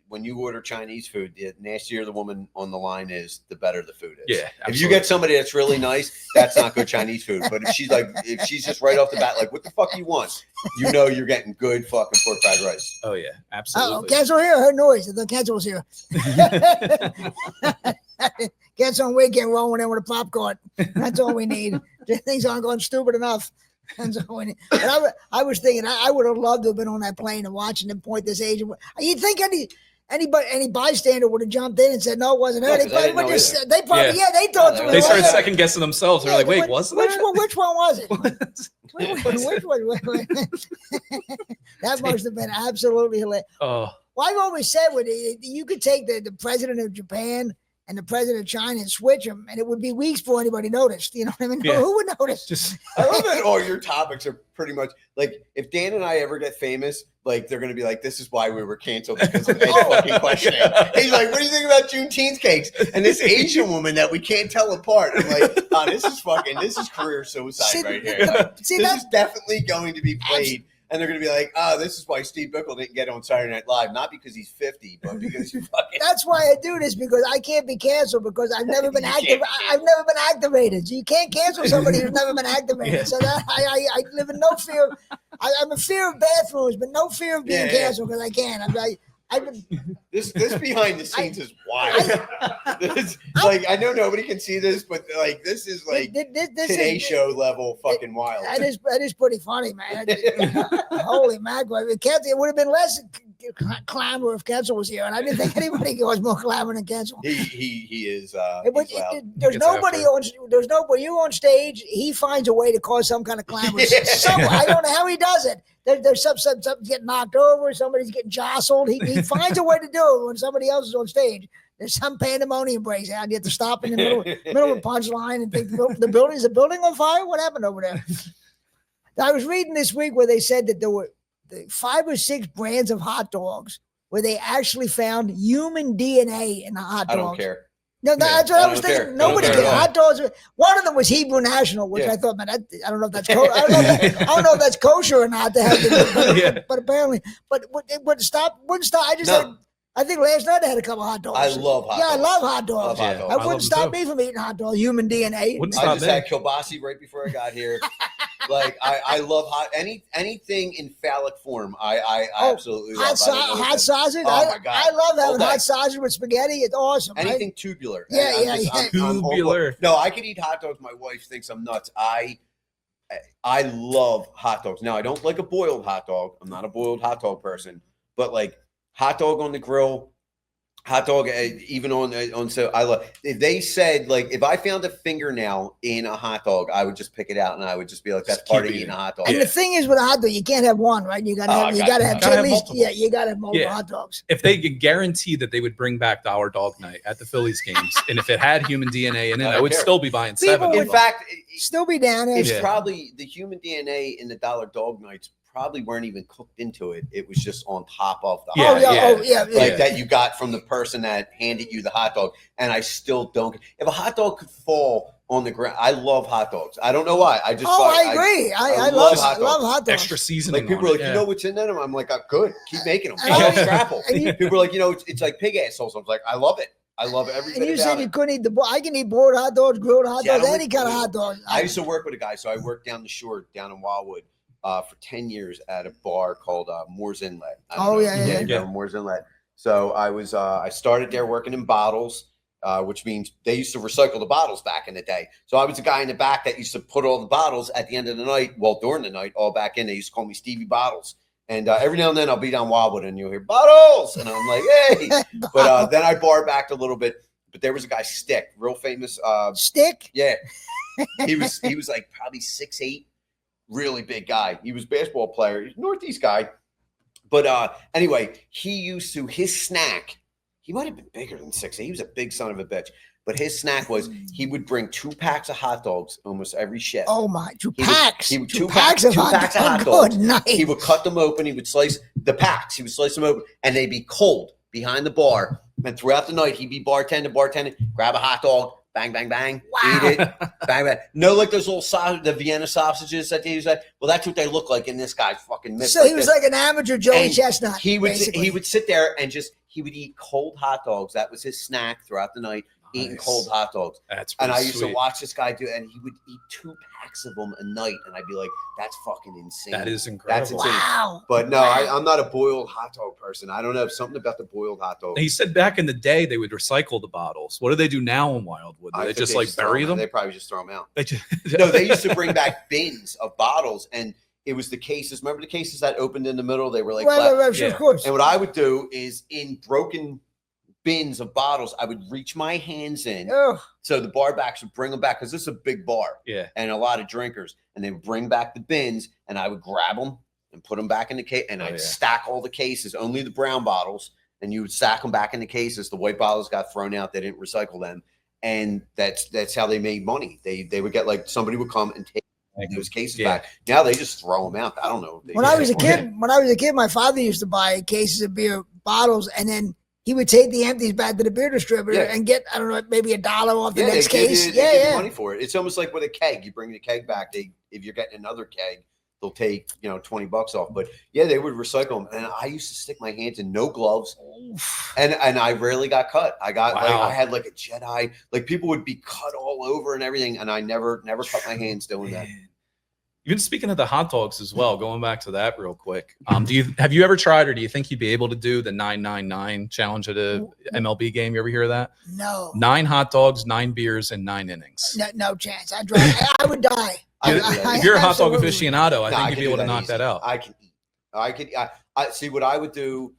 when you order Chinese food, the nastier the woman on the line is, the better the food is. Yeah, absolutely. If you get somebody that's really nice, that's not good Chinese food. But if she's just right off the bat, like, what the fuck you want? You know you're getting good fucking pork fried rice. Oh yeah, absolutely. Cancel here. I heard noise. The cancel's here. Gets on weekend rolling in with a popcorn. That's all we need. Things aren't going stupid enough. And I was thinking I would have loved to have been on that plane and watching them point this Asian. You'd think any bystander would have jumped in and said no, it wasn't her. They probably thought they started second guessing themselves. They're like, wait, was that? Which one was it? Which one? That must have been absolutely hilarious. Oh, well, I've always said you could take the president of Japan and the president of China and switch them, and it would be weeks before anybody noticed. You know what I mean? Yeah. Who would notice? I love that all your topics are pretty much like, if Dan and I ever get famous, like, they're going to be like, this is why we were canceled, because of Ed's fucking questioning. He's like, what do you think about Juneteenth cakes? And this Asian woman that we can't tell apart. I'm like, oh, this is career suicide right here. This is definitely going to be played. And they're going to be like, oh, this is why Steve Bickel didn't get on Saturday Night Live. Not because he's 50, but because he's fucking. That's why I do this, because I can't be canceled because I've never been active. I've never been activated. So you can't cancel somebody who's never been activated. Yeah. So that I live in no fear. I'm in fear of bathrooms, but no fear of being canceled because I can't. This behind the scenes is wild. I know nobody can see this, but like, this is like this Today Show level fucking wild. That is pretty funny, man. Holy mackerel! It would have been less clamor if Kensel was here, and I didn't think anybody was more clamor than Kensel. He is. There's nobody on stage. He finds a way to cause some kind of clamor. I don't know how he does it. There's something getting knocked over. Somebody's getting jostled. He finds a way to do it when somebody else is on stage. There's some pandemonium breaks out. You have to stop in the middle of a punchline and think is the building on fire? What happened over there? I was reading this week where they said that there were 5 or 6 brands of hot dogs where they actually found human DNA in the hot dogs. I don't care. No, that's what I was thinking. Care. Nobody cares. Hot dogs. One of them was Hebrew National, which I thought, man, I don't know if that's I don't know if that's kosher or not to have, but apparently, but it wouldn't stop. I think last night I had a couple of hot dogs. I love hot dogs. I love hot dogs. I wouldn't stop me from eating hot dogs. Human DNA. I just had kielbasi right before I got here. Like, I love anything in phallic form. I absolutely love hot sausage. Oh my God. I love having hot sausage with spaghetti. It's awesome. Anything tubular. Yeah. Tubular. No, I could eat hot dogs. My wife thinks I'm nuts. I love hot dogs. Now, I don't like a boiled hot dog. I'm not a boiled hot dog person, but like hot dog on the grill Hot dog, even on so I love. If they said like if I found a fingernail in a hot dog, I would just pick it out and I would just be like, "That's part of eating a hot dog." And the thing is with a hot dog, you can't have one, right? You gotta have at least you gotta have multiple hot dogs. If they could guarantee that they would bring back the Our Dog Night at the Phillies games, and if it had human DNA in it, I would still be buying 7. In fact, still be down there. It's probably the human DNA in the Dollar Dog Nights. Probably weren't even cooked into it. It was just on top of the hot dog. That you got from the person that handed you the hot dog. And I still don't. If a hot dog could fall on the ground, I love hot dogs. I don't know why. I just. I agree. I love hot dogs. Extra seasoning. Like people are like, you know what's in them? I'm like, good. Keep making them. Scrapple. People are like, it's like pig ass sauce. I was like, I love it. I love everything. And you said you couldn't eat I can eat boiled hot dogs, grilled hot dogs, any kind of hot dog. I used to work with a guy, so I worked down the shore down in Wildwood. For 10 years at a bar called Moore's Inlet. Moore's Inlet. So I started there working in bottles, which means they used to recycle the bottles back in the day. So I was the guy in the back that used to put all the bottles at the end of the night, during the night, all back in. They used to call me Stevie Bottles. And every now and then I'll be down Wildwood and you'll hear bottles. And I'm like, hey. But then I bar backed a little bit. But there was a guy, Stick, real famous. Stick? Yeah. He was like probably 6'8". Really big guy. He was a basketball player. He's a Northeast guy. But anyway, his snack, he might have been bigger than 6'8". He was a big son of a bitch. But his snack was he would bring 2 packs of hot dogs almost every shift. Oh my, 2 packs. He would 2 packs of hot dogs. Good night. He would cut them open. He would slice the packs. He would slice them open and they'd be cold behind the bar. And throughout the night, he'd be bartending, grab a hot dog. Bang, bang, bang. Wow. Eat it. Bang, bang. No, like those little the Vienna sausages that they use. Well, that's what they look like in this guy's fucking mix. So he was like an amateur Joey Chestnut. He would sit there and he would eat cold hot dogs. That was his snack throughout the night. Eating cold hot dogs. And I used to watch this guy do it, and he would eat 2 packs of them a night, and I'd be like, "That's fucking insane." That is incredible. That's insane. Wow. But no, I'm not a boiled hot dog person. I don't know, something about the boiled hot dog. He said back in the day they would recycle the bottles. What do they do now in Wildwood? Do they just like bury them? They probably just throw them out. No, they used to bring back bins of bottles, and it was the cases. Remember the cases that opened in the middle? They were like, right, of course. And what I would do is in broken bins of bottles, I would reach my hands in. So the bar backs would bring them back because this is a big bar and a lot of drinkers. And they would bring back the bins and I would grab them and put them back in the case. And I'd stack all the cases, only the brown bottles. And you would stack them back in the cases. The white bottles got thrown out. They didn't recycle them. And that's how they made money. They would get like somebody would come and take those cases back. Now they just throw them out. I don't know. When I was a kid, my father used to buy cases of beer bottles and then he would take the empties back to the beer distributor and get, I don't know, maybe $1 off the next case. They give you money for it. It's almost like with a keg. You bring the keg back. If you're getting another keg, they'll take $20 off. But they would recycle them. And I used to stick my hands in no gloves, and I rarely got cut. I got I had like a Jedi. Like people would be cut all over and everything, and I never cut my hands doing that. Even speaking of the hot dogs as well, going back to that real quick, have you ever tried, or do you think you'd be able to do the 999 challenge at a MLB game? You ever hear of that? No. 9 hot dogs, 9 beers, and 9 innings. No chance. I would die. If you're a hot dog aficionado, I think you'd be able to knock that out. I can eat. I see what I would do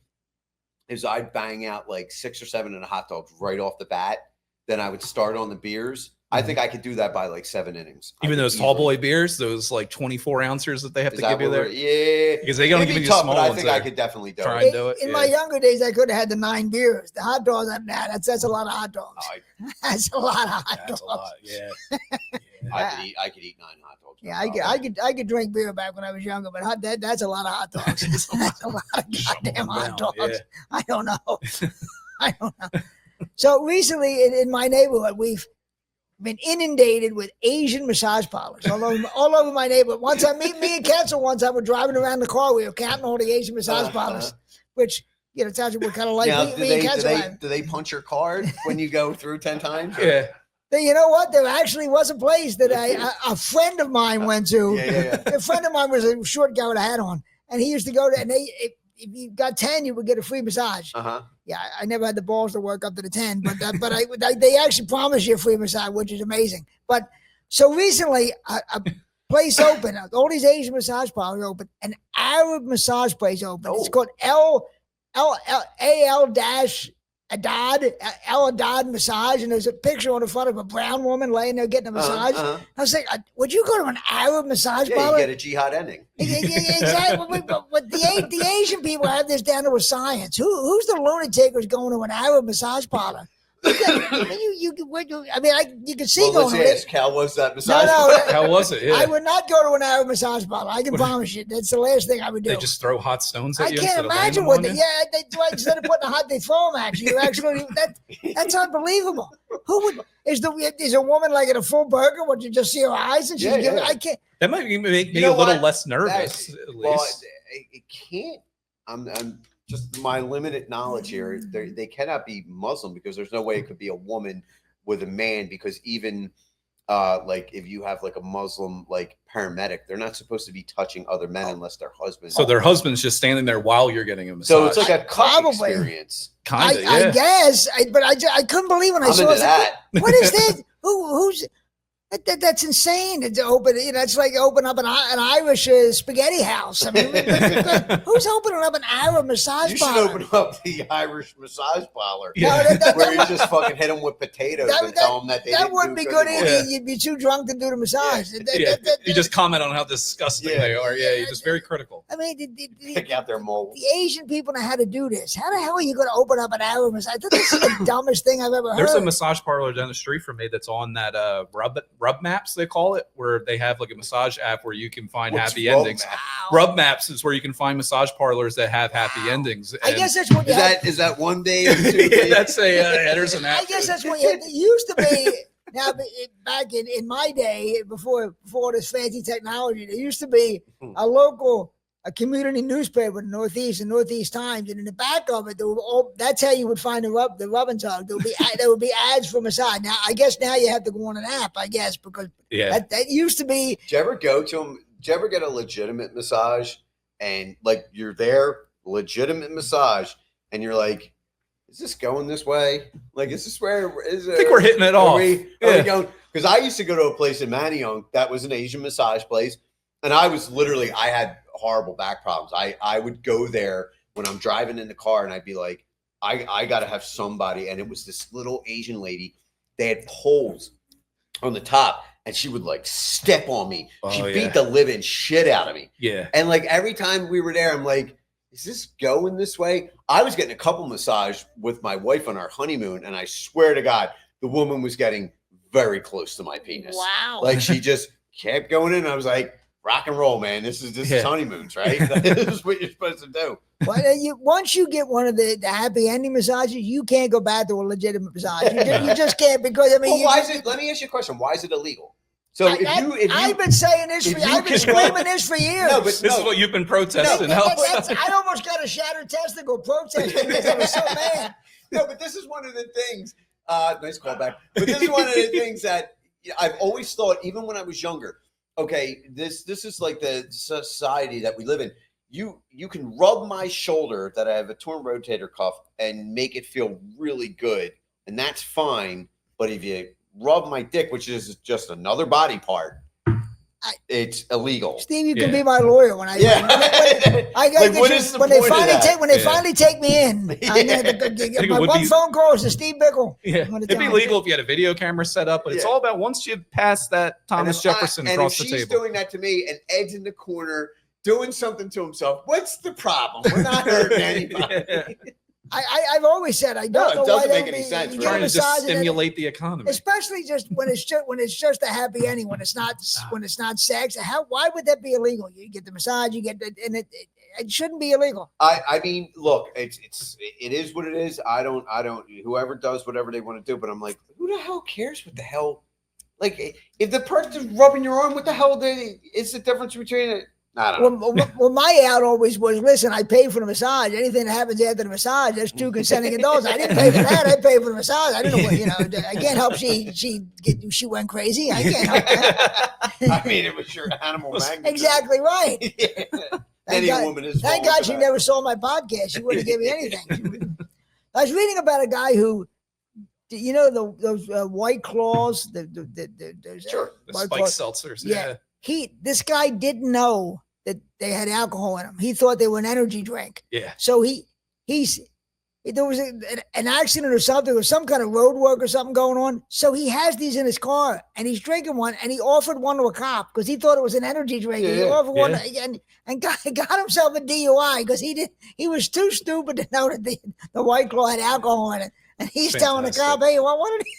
is I'd bang out like 6 or 7 in a hot dogs right off the bat. Then I would start on the beers. I think I could do that by like 7 innings. Even those tall boy beers, those like 24 ounces that they have to give you there? Yeah. Because they don't give you small ones. I think I could definitely do it. In my younger days, I could have had the 9 beers. The hot dogs, that's a lot of hot dogs. That's a lot of hot dogs. A lot, I could eat 9 hot dogs. Yeah, I could drink beer back when I was younger, but that's a lot of hot dogs. That's a lot of goddamn hot dogs. Yeah. I don't know. So recently in my neighborhood, we've been inundated with Asian massage parlors all over my neighborhood. Me and Kensel one time were driving around the car. We were counting all the Asian massage parlors, which tells you what kind of life me and Kensel have. Do they punch your card when you go through 10 times? Yeah. You know what? There actually was a place that a friend of mine went to. A friend of mine was a short guy with a hat on, and he used to go to. And if you got 10, you would get a free massage. Yeah, I never had the balls to work up to the 10, but they actually promise you a free massage, which is amazing. But so recently, a place opened. All these Asian massage parlors open. An Arab massage place opened. It's called AL Ella Dodd massage, and there's a picture on the front of a brown woman laying there getting a massage. I was like, would you go to an Arab massage parlor? You get a jihad ending. Exactly. But the Asian people have this down to a science. Who's the lunatic who's going to an Arab massage parlor? You can see going. Let's ask, how was that massage? How was it? Yeah. I would not go to an Arab massage parlor. I can promise you. That's the last thing I would do. They just throw hot stones at you. I can't imagine what they. Yeah, instead of putting a hot, they throw them at you. You actually that's unbelievable. Who would is a woman like in a full burger? Would you just see her eyes and I can't. That might make me a little less nervous. At least. Well, it can't. I'm just my limited knowledge here. They cannot be Muslim because there's no way it could be a woman with a man, because even like if you have like a Muslim like paramedic, they're not supposed to be touching other men unless their husbands. So their husband's just standing there while you're getting a massage. So it's like a cup experience. Kind of, yeah. I guess, but I couldn't believe when I saw that. What is this? Who's that's insane. It's open. It's like open up an Irish spaghetti house. I mean, who's opening up an Arab massage parlor? You should open up the Irish massage parlor. Yeah. Where you just fucking hit them with potatoes and tell them that wouldn't be good either. You'd be too drunk to do the massage. You just comment on how disgusting they are. Yeah, you're just very critical. I mean, pick out their mold. The Asian people know how to do this. How the hell are you going to open up an Arab massage? I thought this is the dumbest thing I've ever heard. There's a massage parlor down the street from me that's on that Rub Maps, they call it, where they have like a massage app where you can find happy endings. Wow. Rub Maps is where you can find massage parlors that have happy endings. And I guess that's what is that one day or 2 days? That's there's an app. I guess that's what it used to be. Now, back in my day, before this fancy technology, there used to be a community newspaper in the Northeast, the Northeast Times, and in the back of it, that's how you would find the rub and tug. There would be ads for massage. Now, I guess now you have to go on an app, I guess, because that used to be. Did you ever go to them? Did you ever get a legitimate massage and like you're there, legitimate massage, and you're like, is this going this way? Like, is this where is it? I think we're hitting it off. Are we going? Because I used to go to a place in Manayunk that was an Asian massage place, and I had horrible back problems. I would go there when I'm driving in the car and I'd be like, I got to have somebody. And it was this little Asian lady. They had poles on the top and she would like step on me. She beat the living shit out of me. Yeah. And like every time we were there, I'm like, is this going this way? I was getting a couple massage with my wife on our honeymoon. And I swear to God, the woman was getting very close to my penis. Wow. Like she just kept going in. I was like, rock and roll, man. This is honeymoons, right? This is what you're supposed to do. Well, once you get one of the happy ending massages, you can't go back to a legitimate massage. You just can't, because I mean. Well, why is it? Let me ask you a question. Why is it illegal? So I've been saying this. I've been screaming this for years. No, but this is what you've been protesting. I almost got a shattered testicle protesting because I was so mad. No, but this is one of the things. Nice callback. But this is one of the things that I've always thought, even when I was younger. Okay, this is like the society that we live in. You can rub my shoulder that I have a torn rotator cuff and make it feel really good, and that's fine. But if you rub my dick, which is just another body part, it's illegal. Steve, you can be my lawyer when I. Yeah. When they finally take me in, my one phone call is to Steve Bickel. Yeah, it'd be legal if you had a video camera set up, but it's all about once you pass that Thomas Jefferson across the table. She's doing that to me, and Ed's in the corner doing something to himself. What's the problem? We're not hurting anybody. I've always said I don't know it doesn't why make any sense. We're trying to just stimulate the economy, especially just when it's just a happy ending, when it's not sex. Why would that be illegal? You get the massage, and it shouldn't be illegal. I mean, look, it is what it is. I don't. Whoever does whatever they want to do, but I'm like, who the hell cares what the hell? Like, if the person's rubbing your arm, what the hell is the difference between it? I don't know. Well, my out always was, listen, I pay for the massage. Anything that happens after the massage, that's 2 consenting adults. I didn't pay for that. I paid for the massage. I don't know what, I can't help she went crazy. I can't help that. I mean, it was your animal magnet. Exactly right. Yeah. Thank God she never saw my podcast. She wouldn't give me anything. I was reading about a guy who, those White Claws, the spike seltzers. Yeah. This guy didn't know that they had alcohol in them. He thought they were an energy drink. Yeah. So he there was an accident or something, or some kind of road work or something going on. So he has these in his car, and he's drinking one, and he offered one to a cop because he thought it was an energy drink. He offered one and got himself a DUI because he was too stupid to know that the White Claw had alcohol in it. And he's telling the cop, hey, what did he?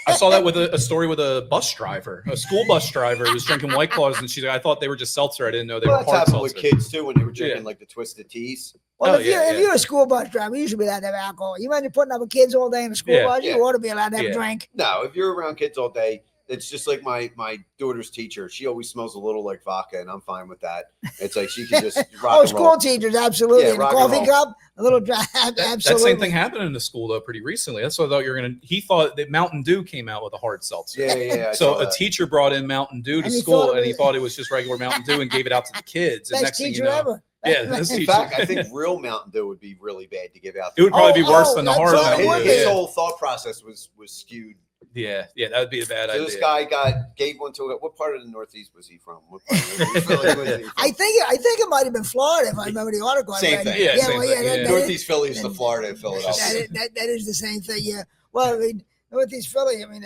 I saw that with a story with a bus driver, a school bus driver who was drinking White Claws, and she's like, I thought they were just seltzer. I didn't know they were hard seltzer. That's happened with kids too when they were drinking like the Twisted Teas. Well, if you're a school bus driver, you should be allowed to have alcohol. You imagine putting up with kids all day in a school bus, you ought to be allowed to have a drink. No, if you're around kids all day, it's just like my daughter's teacher. She always smells a little like vodka, and I'm fine with that. It's like she can just rock and school roll. Teachers, absolutely. Yeah, a coffee cup, a little dry. Absolutely. That same thing happened in the school though pretty recently. That's what I thought you were gonna. He thought that Mountain Dew came out with a hard seltzer. Yeah. So a teacher brought in Mountain Dew to school, and he thought it was just regular Mountain Dew, and gave it out to the kids. And next teacher ever. Yeah, in fact, I think real Mountain Dew would be really bad to give out. It would probably be worse than the hard Mountain Dew. His whole thought process was skewed. Yeah, that would be a bad idea. This guy gave one to it. What part of the Northeast was he from? What part of the I think it might have been Florida if I remember the article. Same thing. Northeast Philly is the Florida of Philadelphia. That is the same thing. Yeah. Well, I mean, Northeast Philly. I mean,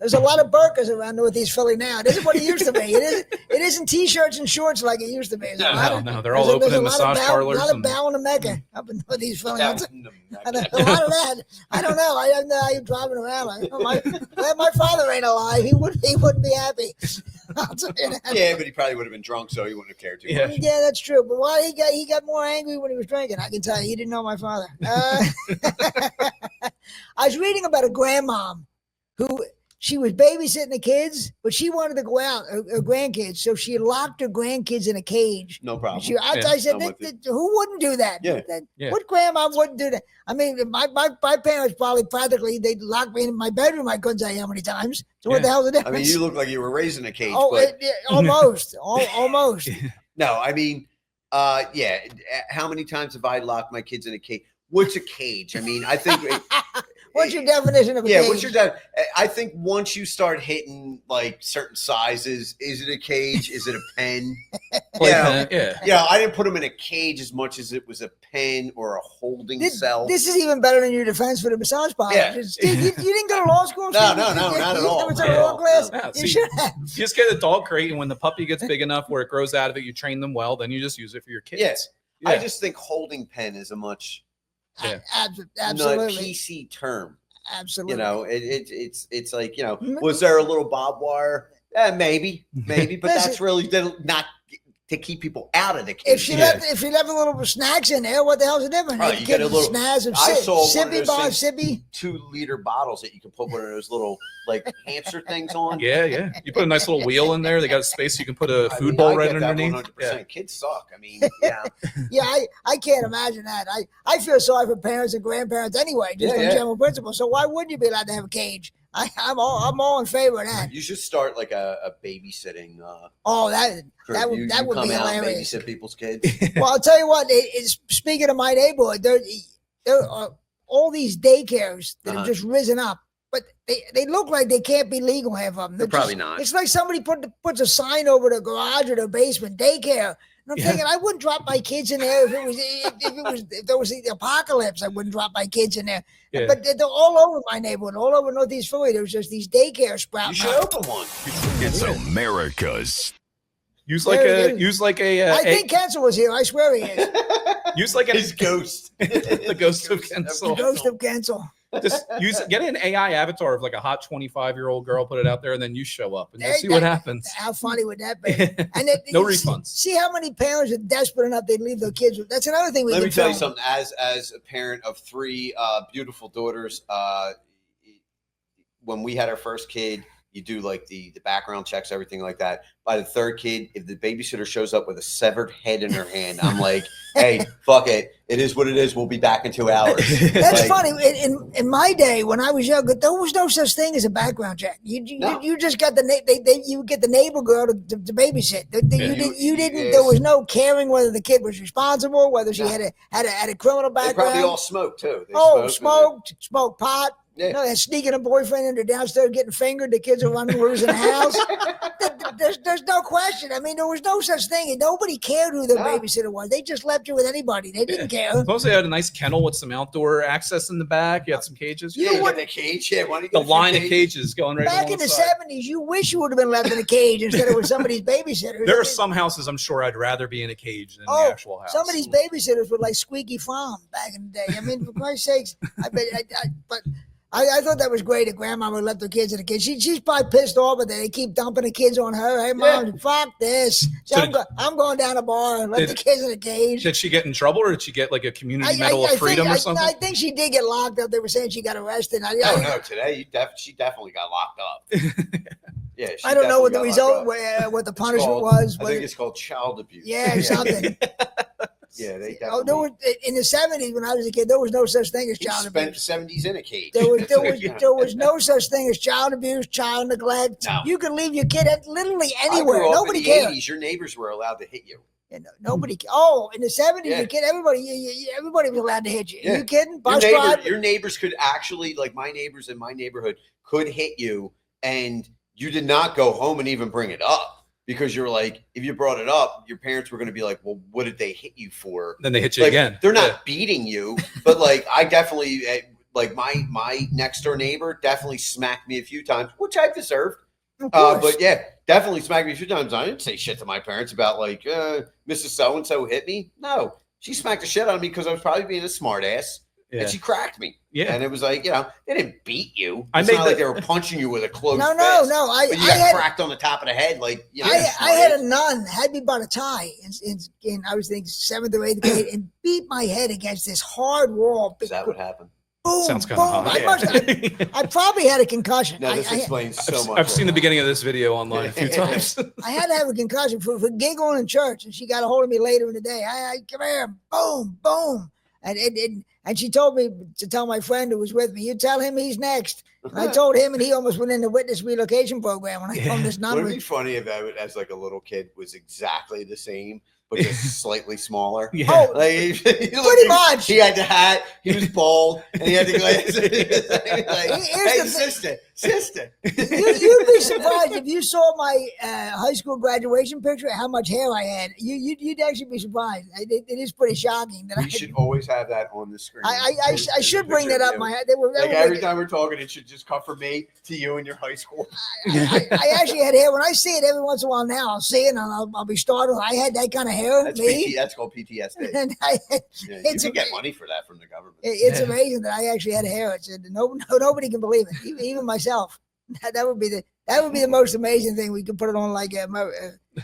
there's a lot of burkas around Northeast Philly now. It isn't what it used to be. It isn't t-shirts and shorts like it used to be. No, they're all open in massage parlors. A lot of bowing to Mecca up in Northeast Philly. A lot of that. I don't know. I don't know how you're driving around. My father ain't alive. He wouldn't be happy. I'll tell you that. Yeah, but he probably would have been drunk, so he wouldn't have cared too much. Yeah, that's true. But why he got more angry when he was drinking? I can tell you, he didn't know my father. I was reading about a grandmom who she was babysitting the kids, but she wanted to go out, her grandkids, so she locked her grandkids in a cage. No problem. I said, who wouldn't do that? Yeah. What grandma wouldn't do that? I mean, my parents probably they'd lock me in my bedroom. I couldn't tell you how many times. So what the hell's the difference? I mean, you look like you were raised in a cage. Almost. Almost. No, I mean, how many times have I locked my kids in a cage? What's a cage? I mean, I think... What's your definition of a cage? What's your definition? I think once you start hitting like certain sizes, is it a cage? Is it a pen? Yeah. I didn't put them in a cage as much as it was a pen or a holding cell. This is even better than your defense for the massage parlor. Yeah. You didn't go to law school? No, not at all. You never law class? You should have. You just get a dog crate, and when the puppy gets big enough where it grows out of it, you train them well, then you just use it for your kids. Yes. Yeah. I just think holding pen is a much... absolutely PC term. Absolutely. You know, it's like, you know, was there a little barbed wire? Maybe, but that's really not to keep people out of the cage. If she left a little snacks in there, what the hell's the difference? Right, you get a little snaz of sippy 2-liter bottles that you can put one of those little like hamster things on. Yeah. You put a nice little wheel in there. They got a space you can put a food bowl right underneath. 100%. Kids suck. I mean, I can't imagine that. I feel sorry for parents and grandparents anyway, just on general principle. So why wouldn't you be allowed to have a cage? I'm all in favor of that. You should start like a babysitting. That would be hilarious. Babysit people's kids. Well, I'll tell you what. Speaking of my neighborhood, there are all these daycares that have just risen up, but they look like they can't be legal. Half of them. They're probably not. It's like somebody puts a sign over the garage or the basement daycare. And I'm thinking I wouldn't drop my kids in there if there was the apocalypse. I wouldn't drop my kids in there. Yeah. But they're all over my neighborhood, all over Northeast Philly. There's just these daycare sprouting. You should open one. It's America's. Use like a. I think Kensel was here. I swear he is. Use like his ghost. The ghost of Kensel. The ghost of Kensel. Just get an AI avatar of like a hot 25-year-old girl, put it out there, and then you show up and you see what happens. How funny would that be? And no refunds. See how many parents are desperate enough they'd leave their kids with. That's another thing. Let me tell you something. As a parent of 3 beautiful daughters, when we had our first kid, you do like the background checks, everything like that. By the 3rd kid, if the babysitter shows up with a severed head in her hand, I'm like, hey, fuck it. It is what it is. We'll be back in 2 hours. That's funny. In my day, when I was younger, there was no such thing as a background check. You just got you get the neighbor girl to babysit. You didn't. There was no caring whether the kid was responsible, whether she had a criminal background. They probably all smoked too. Smoked pot. Yeah. No, they're sneaking a boyfriend into downstairs getting fingered. The kids are running loose in the house. There's no question. I mean, there was no such thing, and nobody cared who the babysitter was. They just left you with anybody. They didn't care. Suppose they had a nice kennel with some outdoor access in the back. You had some cages. You want the cage? Yeah, why don't you the line of cages going right back in the 70s. You wish you would have been left in a cage instead of with somebody's babysitter. There are some houses I'm sure I'd rather be in a cage than the actual house. Some of these babysitters were like Squeaky Farm back in the day. I mean, for Christ's sakes, I thought that was great that grandma would let the kids in the cage. She's probably pissed off that they keep dumping the kids on her. Hey, Mom, fuck this. So I'm going down a bar and let the kids in the cage. Did she get in trouble or did she get like a community medal of freedom or something? I think she did get locked up. They were saying she got arrested. No, today she definitely got locked up. Yeah, I don't know what the result, what the punishment was. I think it's called child abuse. Yeah, something. Yeah, they definitely. In the 70s when I was a kid, there was no such thing as child abuse. Spent the 70s in a cage. There was no such thing as child abuse, child neglect. No. You could leave your kid at literally anywhere. Nobody cared. 80s, your neighbors were allowed to hit you. Nobody. Oh, in the 70s, your kid, everybody was allowed to hit you. Are you kidding? Your neighbors could actually, like my neighbors in my neighborhood, could hit you, and you did not go home and even bring it up. Because you're like, if you brought it up, your parents were going to be like, well, what did they hit you for? Then they hit you again. They're not beating you, but like I definitely, like my next door neighbor definitely smacked me a few times, which I deserved. But yeah, definitely smacked me a few times. I didn't say shit to my parents about like, Mrs. So-and-so hit me. No, she smacked the shit out of me because I was probably being a smart ass. Yeah. And she cracked me. Yeah. And it was like, they didn't beat you. It's not like they were punching you with a closed fist. No. But you got cracked on the top of the head. Like, I had a nun, had me by the tie in I was thinking 7th or 8th grade, and beat my head against this hard wall. Is that what happened? Boom, sounds kind of hot. I probably had a concussion. No, this explains so much. I've seen the beginning of this video online a few times. I had to have a concussion for giggling in church, and she got a hold of me later in the day. I come here, boom, boom. And she told me to tell my friend who was with me, you tell him he's next. And I told him, and he almost went in the witness relocation program when I told him this number. Would it be funny if I, as like a little kid, was exactly the same, but just slightly smaller? Yeah. Oh, like, pretty much. He had the hat, he was bald, and he had the glasses. Hey, sister. You'd be surprised if you saw my high school graduation picture, how much hair I had. You'd actually be surprised. It is pretty shocking. We should always have that on the screen. I should bring that up. Every time we're talking, it should just come from me to you in your high school. I actually had hair. When I see it every once in a while now, I'll see it and I'll be startled. I had that kind of hair. That's called PTSD. And you can get money for that from the government. It's amazing that I actually had hair. Nobody can believe it, even myself. That would be the most amazing thing. We could put it on like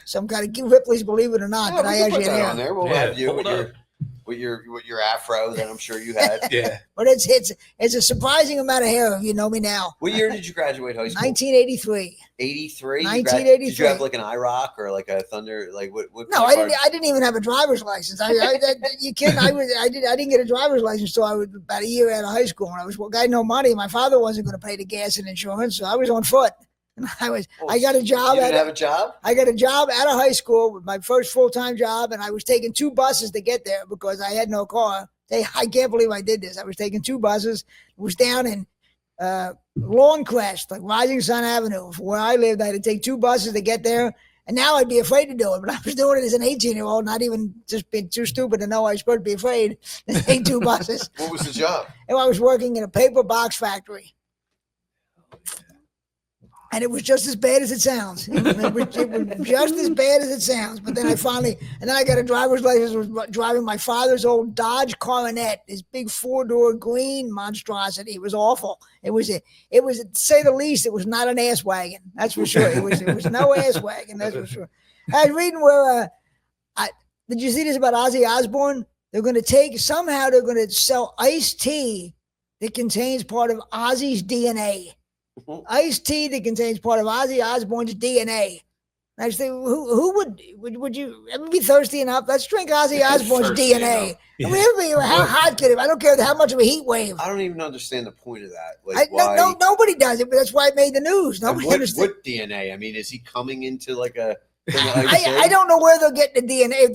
some kind of Ripley's Believe It or Not. Yeah, that I actually had hair on there. We'll have you with your afro that I'm sure you had. Yeah, but it's a surprising amount of hair if you know me now. What year did you graduate high school? 1983. 83. 1983. Did you have like an IROC or like a Thunder? Like what? No, I didn't even have a driver's license. You kidding? I didn't get a driver's license until I was about a year out of high school. And I had no money. My father wasn't going to pay the gas and insurance, so I was on foot. And I got a job. You didn't have a job? I got a job out of high school, my first full-time job, and I was taking 2 buses to get there because I had no car. I can't believe I did this. I was taking 2 buses. It was down in Lawncrest, like Rising Sun Avenue. Where I lived, I had to take 2 buses to get there. And now I'd be afraid to do it, but I was doing it as an 18-year-old, not even just being too stupid to know I was supposed to be afraid to take 2 buses. What was the job? And I was working in a paper box factory. And it was just as bad as it sounds. It was just as bad as it sounds. But then I got a driver's license. Was driving my father's old Dodge Coronet, this big 4-door green monstrosity. It was awful. It was to say the least, it was not an ass wagon. That's for sure. It was no ass wagon. That's for sure. I was reading where, did you see this about Ozzy Osbourne? They're going to sell iced tea that contains part of Ozzy's DNA. Iced tea that contains part of Ozzy Osbourne's DNA. And I say, who would you ever be thirsty enough? Let's drink Ozzy Osbourne's DNA. Yeah. I mean, how hot could it? I don't care how much of a heat wave. I don't even understand the point of that. Like, why? Nobody does it, but that's why it made the news. Nobody understands. What DNA? I mean, is he coming into like a I don't know where they're getting the DNA.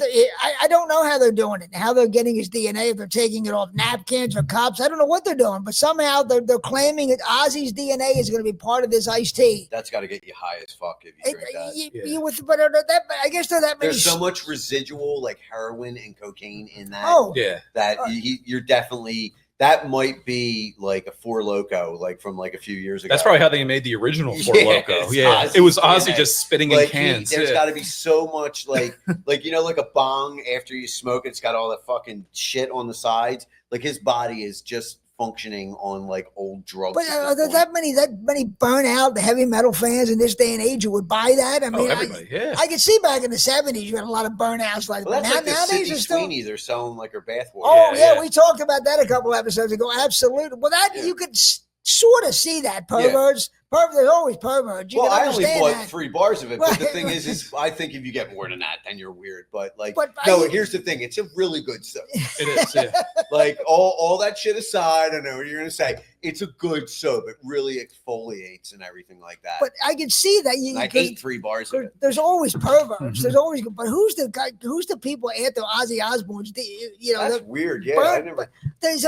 I don't know how they're doing it, how they're getting his DNA, if they're taking it off napkins or cups. I don't know what they're doing, but somehow they're claiming that Ozzy's DNA is going to be part of this iced tea. That's got to get you high as fuck if you drink that. But I guess there's that many. There's so much residual like heroin and cocaine in that. Oh, yeah. That you're definitely. That might be like a Four Loco, like from like a few years ago. That's probably how they made the original Four Loco. Yeah, Ozzy, it was Ozzy just spitting in like cans. There's got to be so much like like like a bong after you smoke, it's got all that fucking shit on the sides. Like his body is just functioning on like old drugs. But are there that many burnout, the heavy metal fans in this day and age who would buy that? I mean, I could see back in the 70s you had a lot of burnouts like that. Well, nowadays Sydney Sweeney, they're selling like her bath water. Oh yeah, we talked about that a couple episodes ago. Absolutely. Well, you could sort of see that perverts. There's always perverts. I only bought 3 bars of it, but the thing is I think if you get more than that, then you're weird. But here's the thing: it's a really good soap. It is, yeah. Like all that shit aside, I know what you're gonna say. It's a good soap. It really exfoliates and everything like that. But I can see that I ate 3 bars of it. There's always perverts. There's always, but who's the guy? Who's the people after Ozzy Osbourne's? That's weird. Yeah, I never.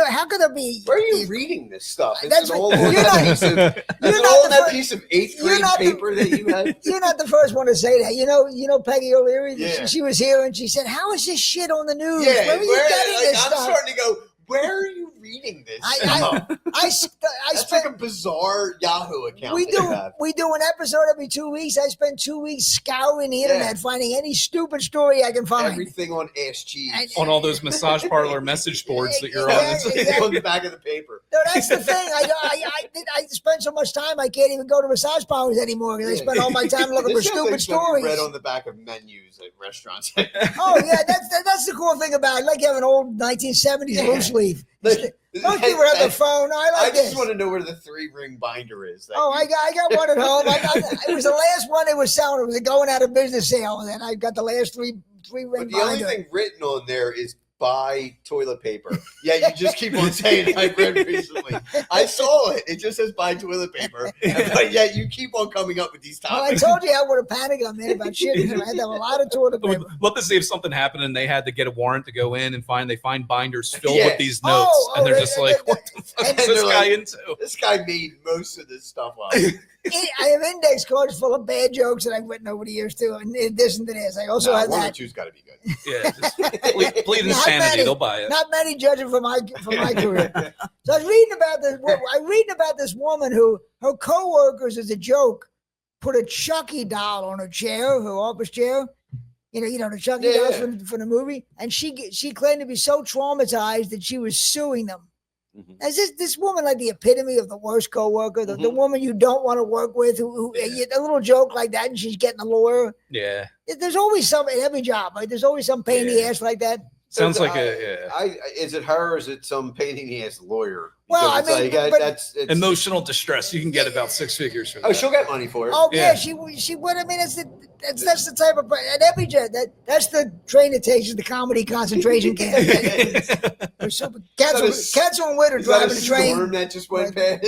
How could there be? Where are you reading this stuff? That's all on that piece of 8th grade paper that you had. You're not the first one to say that. You know Peggy O'Leary. Yeah. She was here and she said, "How is this shit on the news? Yeah, where are you getting this stuff?" I'm starting to go. Where are you reading this? I That's like a bizarre Yahoo account. We do an episode every 2 weeks. I spend 2 weeks scouring the internet, finding any stupid story I can find. Everything on Ass Cheese. On all those massage parlor message boards that you're on. It's on the back of the paper. No, that's the thing. I spend so much time I can't even go to massage parlors anymore because I spend all my time looking for stupid stories. Read on the back of menus at restaurants. Oh yeah, that's the cool thing about it. I like having an old 1970s loose leaf. Most people have their phone. I just want to know where the 3-ring binder is. I got one at home. It was the last one they were selling. It was a going out of business sale, and then I got the last 3-ring binder. The only thing written on there is buy toilet paper. Yeah, you just keep on saying I read recently. I saw it. It just says buy toilet paper. But yet you keep on coming up with these topics. Well, I told you I would have panicked on me about shit. I had to have a lot of toilet paper. Love to see if something happened and they had to get a warrant to go in and they find binders filled with these notes. And they're just like, what the fuck is this guy into? This guy made most of this stuff up. I have index cards full of bad jokes that I've written over the years too, and this and this. I also have one that. Or two's got to be good. Yeah, just plead insanity. They'll buy it. Not many judging from my career. So I was reading about this woman who her coworkers, as a joke, put a Chucky doll on her chair, her office chair. You know the Chucky dolls from the movie, and she claimed to be so traumatized that she was suing them. Is this woman like the epitome of the worst coworker, the woman you don't want to work with, who a little joke like that, and she's getting a lawyer? Yeah. There's always some in every job, right? There's always some pain in the ass like that. Sounds like is it her or is it some pain in the ass lawyer? Well, I mean, that's emotional distress. You can get about 6 figures for that. Oh, she'll get money for it. Oh yeah, she would. I mean, that's the type of at every job that's the train that takes you to the comedy concentration camp. Cats on Witter driving the train. Storm that just went past.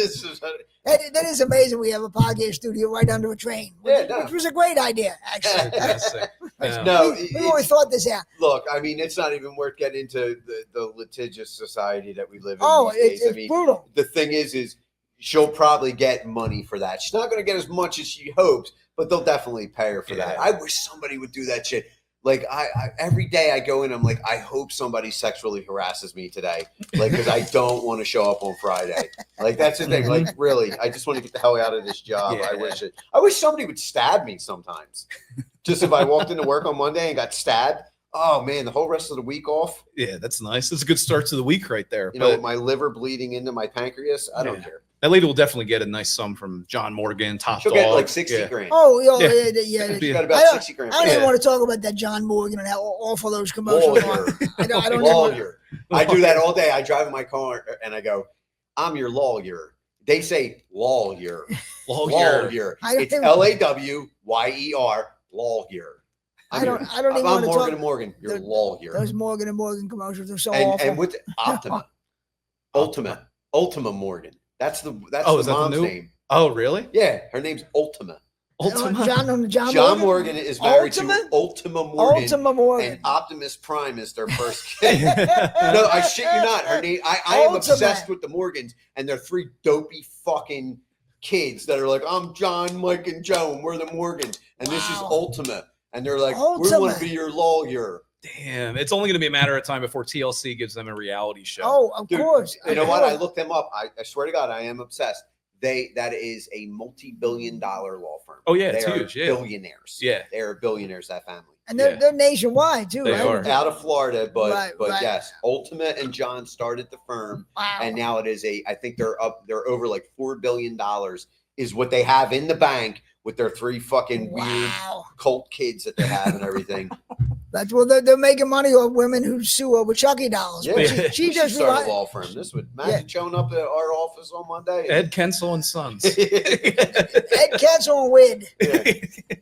That is amazing. We have a podcast studio right under a train, which was a great idea, actually. We always thought this out. Look, I mean, it's not even worth getting into the litigious society that we live in. Oh, these days. it's brutal. The thing is she'll probably get money for that. She's not going to get as much as she hopes, but they'll definitely pay her for that. I wish somebody would do that shit. Like I every day I go in, I'm like, I hope somebody sexually harasses me today. Like, because I don't want to show up on Friday. Like, that's the thing. Like, really, I just want to get the hell out of this job. I wish somebody would stab me sometimes. Just if I walked into work on Monday and got stabbed. Oh man, the whole rest of the week off. Yeah, that's nice. That's a good start to the week right there. You know, with my liver bleeding into my pancreas, I don't care. That lady will definitely get a nice sum from John Morgan, Top She'll Dog. get like 60 grand. Oh, yeah. She's got about 60 grand. I don't even want to talk about that John Morgan and how awful those commercials are. I don't lawyer. I do that all day. I drive in my car and I go, I'm your lawyer. They say lawyer. Lawyer. It's LAWYER, lawyer. I don't even want to Morgan talk. Morgan, you're lawyer. Those Morgan and Morgan commercials are so awful. And with Ultima Morgan. That's the mom's name. Oh, really? Yeah, her name's Ultima. John Morgan is married to Ultima Morgan. And Optimus Prime is their first kid. No, I shit you not. Her name. I am obsessed with the Morgans, and they're 3 dopey fucking kids that are like, I'm John, Mike, and Joe, and we're the Morgans, and this is Ultima, and they're like, we want to be your lawyer. Damn, it's only going to be a matter of time before TLC gives them a reality show. Oh, of course. You know what? I looked them up. I swear to God, I am obsessed. That is a multi-billion-dollar law firm. Oh yeah, they it's are huge. Yeah. Billionaires. Yeah, they're billionaires. That family, and they're nationwide too. They right? are out of Florida, but yes, Ultima and John started the firm, and now it is I think they're over like $4 billion is what they have in the bank with their 3 fucking weird cult kids that they have and everything. That's what they're making money off women who sue over Chucky dolls. Yeah, she just started a law firm. This would imagine showing up at our office on Monday. Ed Kensel and Sons. Ed Kensel and Wid. Yeah.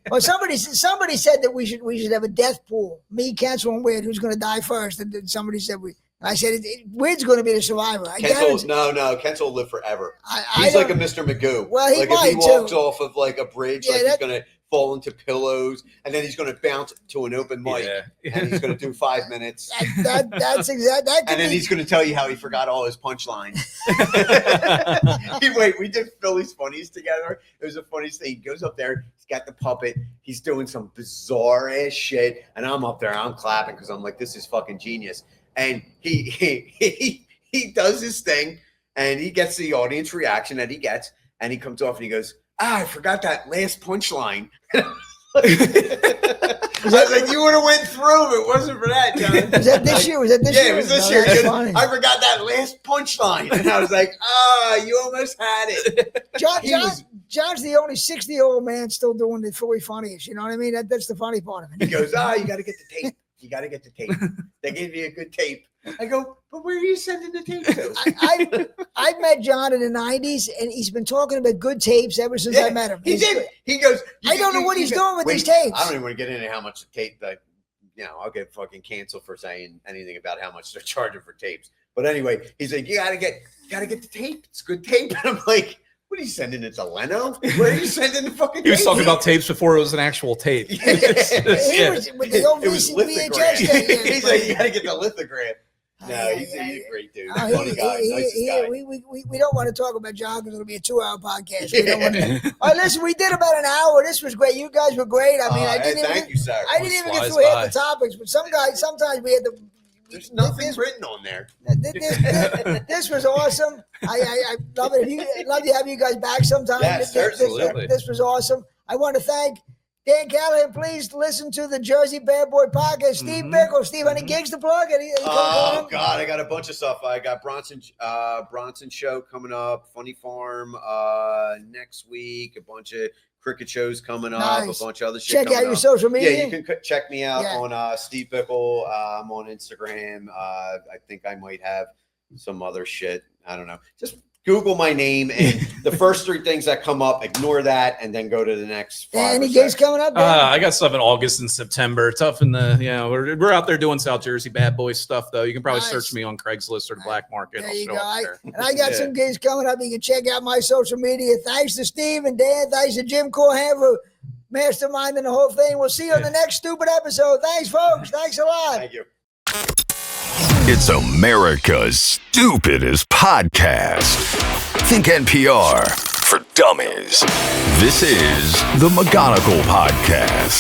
Well, somebody said that we should have a death pool. Me, Kensel, and Wid. Who's going to die first? And then somebody said I said Wid's going to be the survivor. Kensel will live forever. He's like a Mr. Magoo. Well, he like might if he walks off of like a bridge, he's going to fall into pillows, and then he's going to bounce to an open mic, and he's going to do 5 minutes. That's exactly. And then he's going to tell you how he forgot all his punchlines. We did Philly's Funnies together. It was the funniest thing. He goes up there, he's got the puppet, he's doing some bizarre ass shit, and I'm up there, I'm clapping because I'm like, this is fucking genius. And he does his thing, and he gets the audience reaction that he gets, and he comes off and he goes, I forgot that last punchline. I was like, you would have went through if it wasn't for that, John. Was that this year? Yeah, it was this year. I forgot that last punchline. And I was like, you almost had it. John's the only 60-year-old man still doing the Philly Funniest. You know what I mean? That's the funny part of it. He goes, you got to get the tape. You got to get the tape. They gave you a good tape. I go, but where are you sending the tape to? I met John in the 90s, and he's been talking about good tapes ever since I met him. He did. He goes, I don't know what he's doing with these tapes. I don't even want to get into how much the tape, I'll get fucking canceled for saying anything about how much they're charging for tapes. But anyway, he's like, you got to get the tape. It's good tape. And I'm like, what are you sending it to Leno? Where are you sending the fucking tape? He was talking about tapes before it was an actual tape. It was lithograph. He's like, you got to get the lithograph. No, he's a great dude. Funny guy. Nicest guy. We don't want to talk about John because it'll be a 2-hour podcast. We don't want to. All right, listen, we did about an hour. This was great. You guys were great. I mean, thank you, sir. I didn't even get through half the topics, but sometimes we had to. There's nothing written on there. This was awesome. I love it. Love to have you guys back sometime. Yes, absolutely. This was awesome. I want to thank Dan Callahan. Please listen to the Jersey Bad Boy podcast. Steve Bickel. Steve, any gigs to plug? God, I got a bunch of stuff. I got Bronson show coming up. Funny Farm next week. A bunch of cricket shows coming up. Nice. A bunch of other shit. Check out your social media. Yeah, you can check me out on Steve Bickel. I'm on Instagram. I think I might have some other shit. I don't know. Just Google my name, and the first 3 things that come up, ignore that, and then go to the next 5. Any gigs coming up? I got stuff in August and September. Tough in the, we're out there doing South Jersey Bad Boy stuff, though. You can probably search me on Craigslist or the Black Market. There you go. And I got some gigs coming up. You can check out my social media. Thanks to Steve and Dan. Thanks to Jim Corhan for masterminding the whole thing. We'll see you on the next stupid episode. Thanks, folks. Thanks a lot. Thank you. It's America's Stupidest Podcast. Think NPR for dummies. This is the McGonigal Podcast.